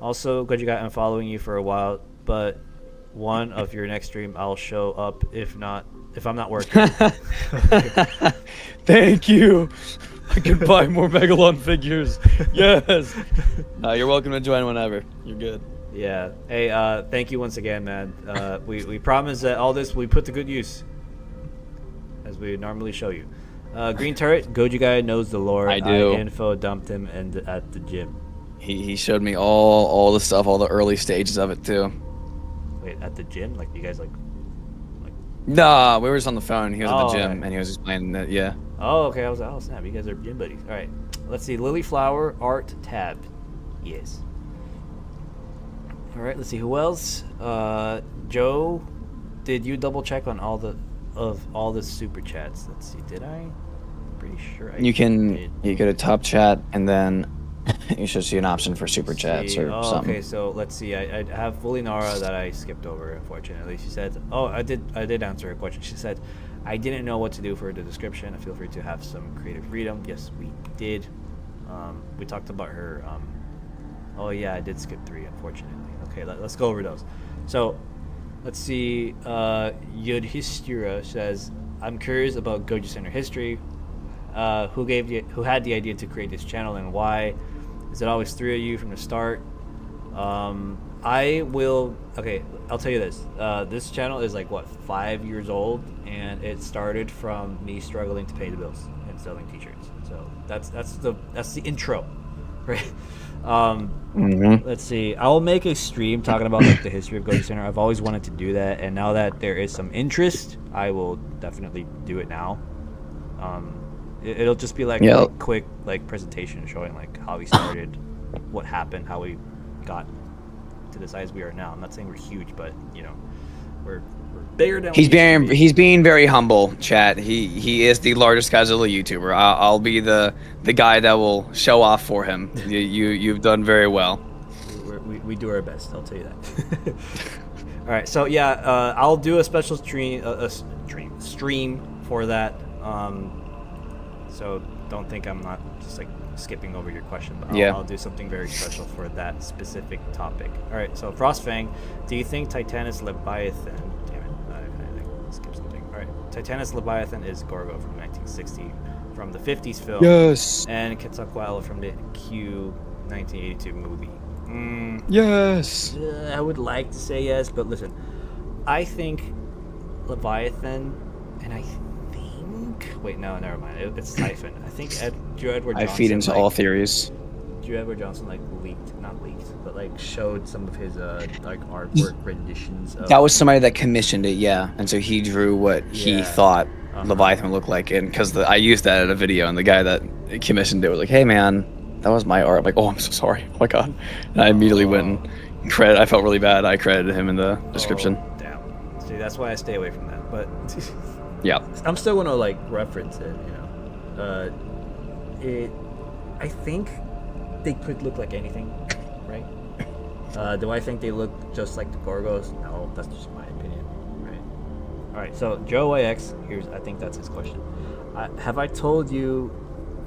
Also, GojiGuy, I'm following you for a while, but one of your next stream I'll show up if I'm not working. Thank you. I can buy more Megalon figures. Yes. You're welcome to join whenever. You're good. Yeah. Hey, thank you once again, man. We promise that all this we put to good use, as we normally show you. Green turret. GojiGuy knows the lore. I do. Info dumped him at the gym. He showed me all the stuff, all the early stages of it too. Wait, at the gym? Like you guys like? Nah, we were just on the phone. He was at the gym, okay. and he was explaining that. Yeah. Oh, okay. I was like, oh snap, you guys are gym buddies. All right. Let's see. Lily Flower art tab. Yes. All right. Let's see who else. Joe did you double check on all the super chats? Let's see. Did I? Pretty sure I You can did. you go to top chat and then you should see an option for super chats or something. Okay, so let's see. I have Fully Nara that I skipped over, unfortunately. She said, "Oh, I did answer her question." She said, "I didn't know what to do for the description. I feel free to have some creative freedom." Yes, we did. We talked about her. Oh yeah, I did skip 3, unfortunately. Okay, let's go over those. So, let's see. Yudhishthira says, "I'm curious about Goji Center history. Who had the idea to create this channel and why? Is it always 3 of you from the start?" Okay, I'll tell you this. This channel is like, what, 5 years old, and it started from me struggling to pay the bills and selling t-shirts. So that's the intro, right? Let's see. I'll make a stream talking about like the history of Goji Center. I've always wanted to do that, and now that there is some interest, I will definitely do it now. It'll just be like a quick like presentation showing like how we started, what happened, how we got to the size we are now. I'm not saying we're huge, but you know, we're bigger than he's being very humble, chat. He is the largest Godzilla YouTuber. I'll be the guy that will show off for him. You've done very well. We do our best. I'll tell you that. All right, so yeah, I'll do a special stream for that. So don't think I'm not just like skipping over your question, but I'll do something very special for that specific topic. All right, so Frostfang, do you think Titanus Leviathan? Damn it, I skipped something. All right, Titanus Leviathan is Gorgo from 1960, from the 50s film. Yes. And Quetzalcoatl from the Q 1982 movie. Yes. I would like to say yes, but listen, I think Leviathan, and I think, wait, no, never mind. It's Typhon. I think Drew Edward Johnson. I feed into all theories. Drew Edward Johnson not leaked, but like showed some of his like artwork renditions. That was somebody that commissioned it, yeah, and so he drew what he thought Leviathan would look like, and because I used that in a video, and the guy that commissioned it was like, "Hey man, that was my art." I'm like, "Oh, I'm so sorry. Oh my god," and I immediately went and I felt really bad. I credited him in the description. Damn. See, that's why I stay away from that, but. Yeah, I'm still gonna like reference it, you know. I think they could look like anything, right? Do I think they look just like the Gorgos? No, that's just my opinion, right? All right, so Joe YX, I think that's his question. Have I told you?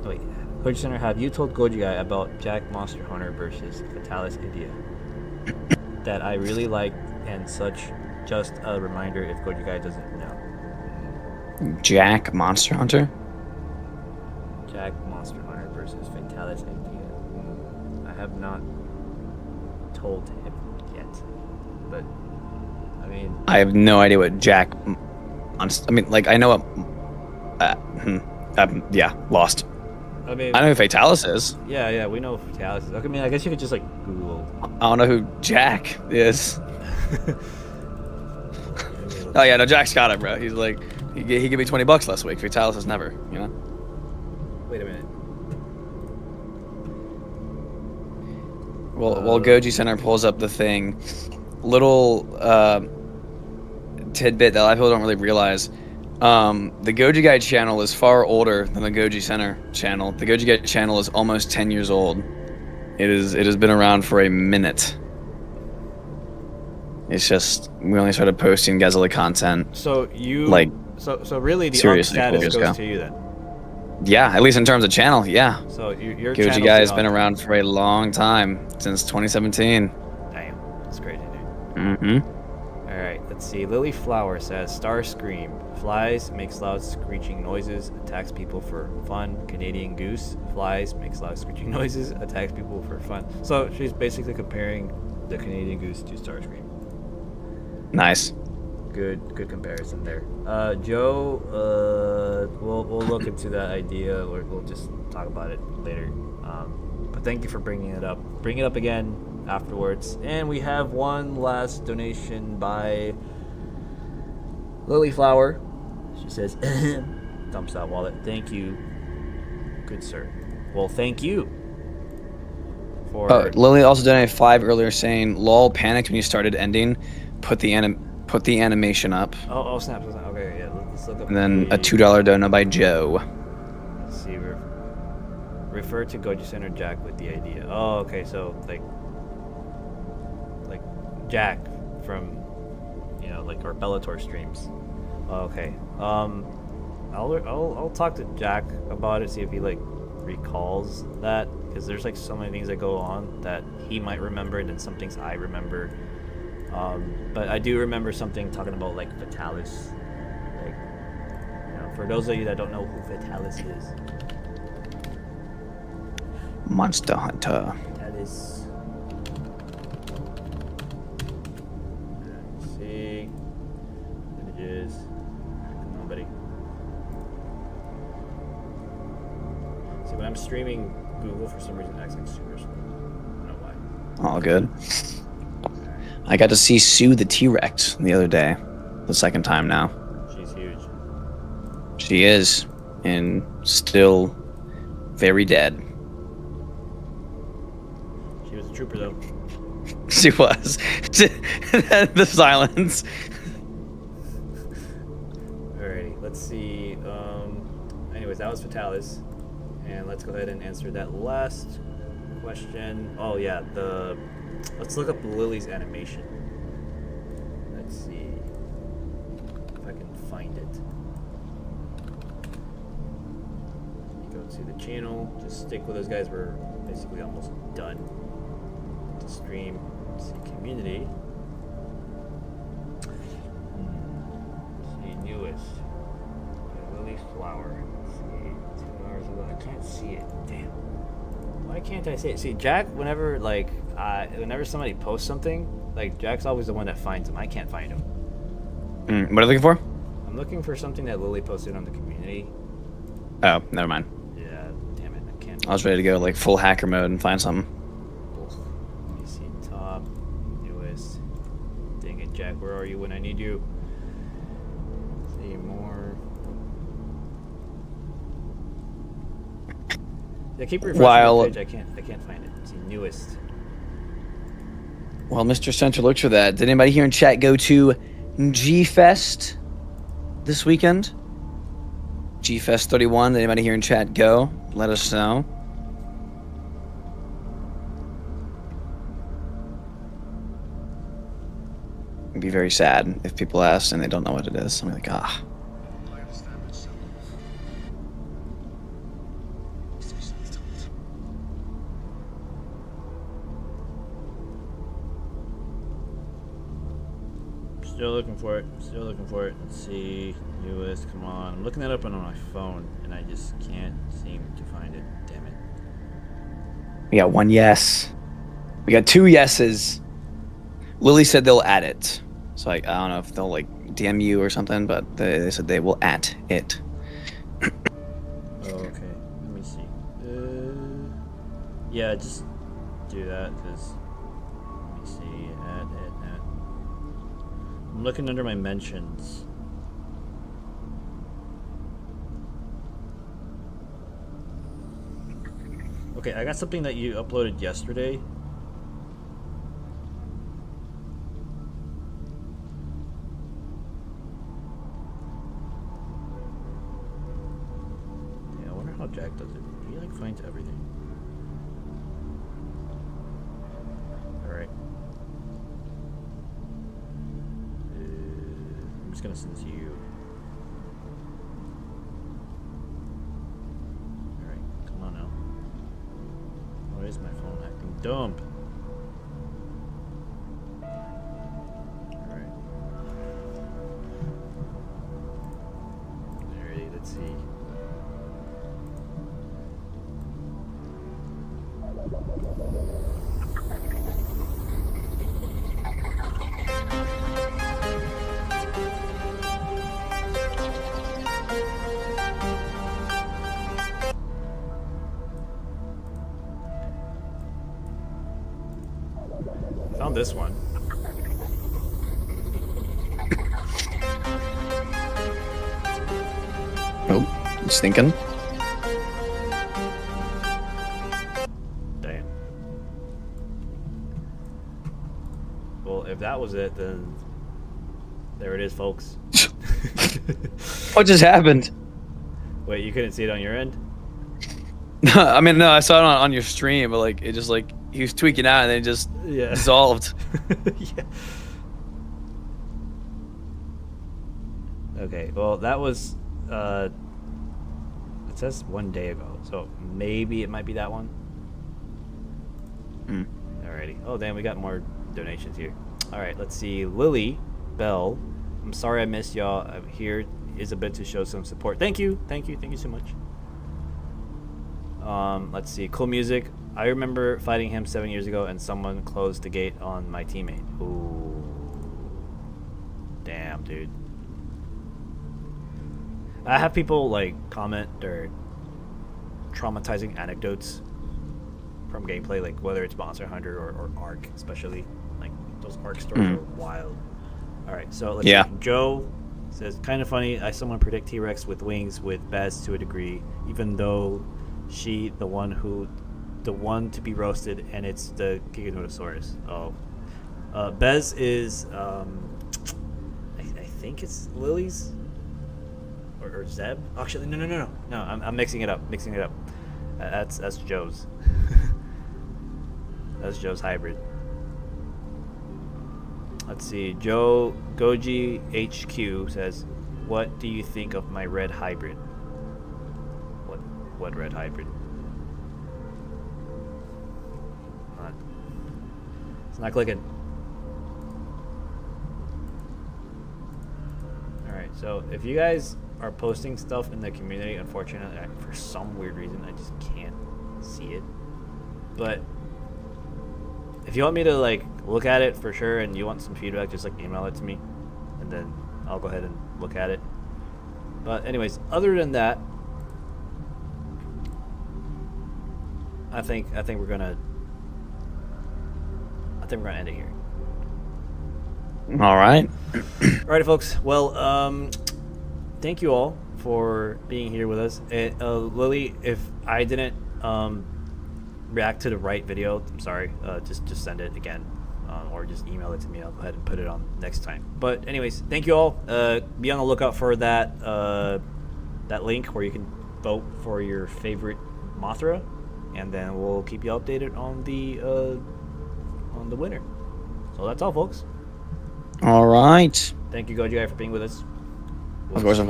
Wait, Goji Center, have you told GojiGuy about Jack Monster Hunter versus Fatalis India? That I really like, and such. Just a reminder if GojiGuy doesn't know. Jack Monster Hunter? Jack Monster Hunter versus Fatalis India. I have not told him yet, but I mean, I have no idea what Jack. I mean, like I know what. Yeah, lost. I mean, I know who Fatalis is. Yeah, we know who Fatalis is. I mean, I guess you could just like Google. I don't know who Jack is. Oh yeah, no, Jack's got it, bro. He's like. He gave me $20 last week. Fatalis has never, you know. Wait a minute. Well, Goji Center pulls up the thing. Little tidbit that a lot of people don't really realize. The GojiGuy channel is far older than the Goji Center channel. The GojiGuy channel is almost 10 years old. It has been around for a minute. It's just we only started posting Godzilla content. So you like. So really, the UP status goes to you then. Yeah, at least in terms of channel, yeah. So your GojiGuy has been around for a long time, since 2017. Damn, that's crazy, dude. Mm-hmm. All right, let's see. Lily Flower says, "Star Scream flies, makes loud screeching noises, attacks people for fun. Canadian Goose flies, makes loud screeching noises, attacks people for fun." So she's basically comparing the Canadian Goose to Starscream. Nice. Good comparison there. Joe, we'll look into that idea, or we'll just talk about it later. But thank you for bringing it up. Bring it up again afterwards. And we have one last donation by Lily Flower. She says, "Thumbs out wallet. Thank you, good sir." Well, thank you. For Lily also donated 5 earlier, saying, "Lol, panicked when you started ending. Put the put the animation up. Oh, snap. Okay, yeah. Let's look up. And then a $2 dono by Joe. Let's see. Refer to GojiCenter Jack with the idea. Oh, okay. So like Jack from, like our Bellator streams. Okay. I'll talk to Jack about it. See if he like recalls that, because there's like so many things that go on that he might remember, and then some things I remember. But I do remember something talking about like Vitalis. Like, for those of you that don't know who Vitalis is. Monster Hunter. Vitalis. Let's see. Images. Come on, buddy. See, when I'm streaming, Google for some reason acts like super slow. I don't know why. All good. I got to see Sue the T-Rex the other day. The second time now. She's huge. She is. And still very dead. She was a trooper, though. She was. The silence. Alrighty, let's see. Anyways, that was Vitalis. And let's go ahead and answer that last question. Oh, yeah, let's look up Lily's animation. Let's see if I can find it. Go to the channel. Just stick with those guys. We're basically almost done to stream. Let's see, community. Let's see, newest. Lily's flower. Let's see, 2 hours ago. I can't see it. Damn. Why can't I see it? See, Jack, whenever somebody posts something, like Jack's always the one that finds them. I can't find them. What are you looking for? I'm looking for something that Lily posted on the community. Oh, never mind. Yeah, damn it, I can't. I was ready to go like full hacker mode and find something. Let me see, top, newest. Dang it, Jack, where are you when I need you? See more. I keep refreshing the page. I can't find it. See, newest. While Mr. Center looks for that, did anybody here in chat go to G-Fest this weekend? G-Fest 31. Did anybody here in chat go? Let us know. It'd be very sad if people ask and they don't know what it is. I'm like, ah. Still looking for it. Still looking for it. Let's see. Newest. Come on. I'm looking that up on my phone, and I just can't seem to find it. Damn it. We got one yes. We got two yeses. Lily said they'll add it. So I don't know if they'll like DM you or something, but they said they will add it. Oh, okay. Let me see. Yeah, just do that, because... Let me see. Add. I'm looking under my mentions. Okay, I got something that you uploaded yesterday. Yeah, I wonder how Jack does it. He like finds everything. Alright. I'm just gonna send this to you. Alright, come on now. Why is my phone acting dumb? Alright. Alright, let's see. Found this one. Oh, he's thinking. Damn. Well, if that was it, then There it is, folks. What just happened? Wait, you couldn't see it on your end? I mean, no, I saw it on your stream, but like it just like he was tweaking out and then it just dissolved. Yeah. Okay, well that was it says 1 day ago, so maybe it might be that one. Alrighty. Oh damn, we got more donations here. Alright, let's see. Lily Bell. I'm sorry I missed y'all. I'm here is a bit to show some support. Thank you so much. Let's see. Cool music. I remember fighting him 7 years ago and someone closed the gate on my teammate. Ooh. Damn, dude. I have people like comment their traumatizing anecdotes from gameplay, like whether it's Monster Hunter or Ark, especially. Like those Ark stories are wild. Alright, so let's see. Joe says, kind of funny, I someone predict T-Rex with wings with Bez to a degree, even though she the one to be roasted, and it's the Giganotosaurus. Oh. Bez is I think it's Lily's or Zeb. Actually no, I'm mixing it up. That's Joe's. That's Joe's hybrid. Let's see. Joe Goji HQ says, "What do you think of my red hybrid?" What red hybrid? It's not clicking. All right. So if you guys are posting stuff in the community, unfortunately, for some weird reason, I just can't see it. But if you want me to like look at it for sure and you want some feedback, just like email it to me and then I'll go ahead and look at it. But anyways, other than that, I think we're gonna end it here. All right. Alrighty, folks. Well, thank you all for being here with us. Lily, if I didn't react to the right video, I'm sorry. Just send it again, or just email it to me. I'll go ahead and put it on next time. But anyways, thank you all. Be on the lookout for that that link where you can vote for your favorite Mothra, and then we'll keep you updated on the winner. So that's all, folks. All right. Thank you, GojiGuy, for being with us. Of course.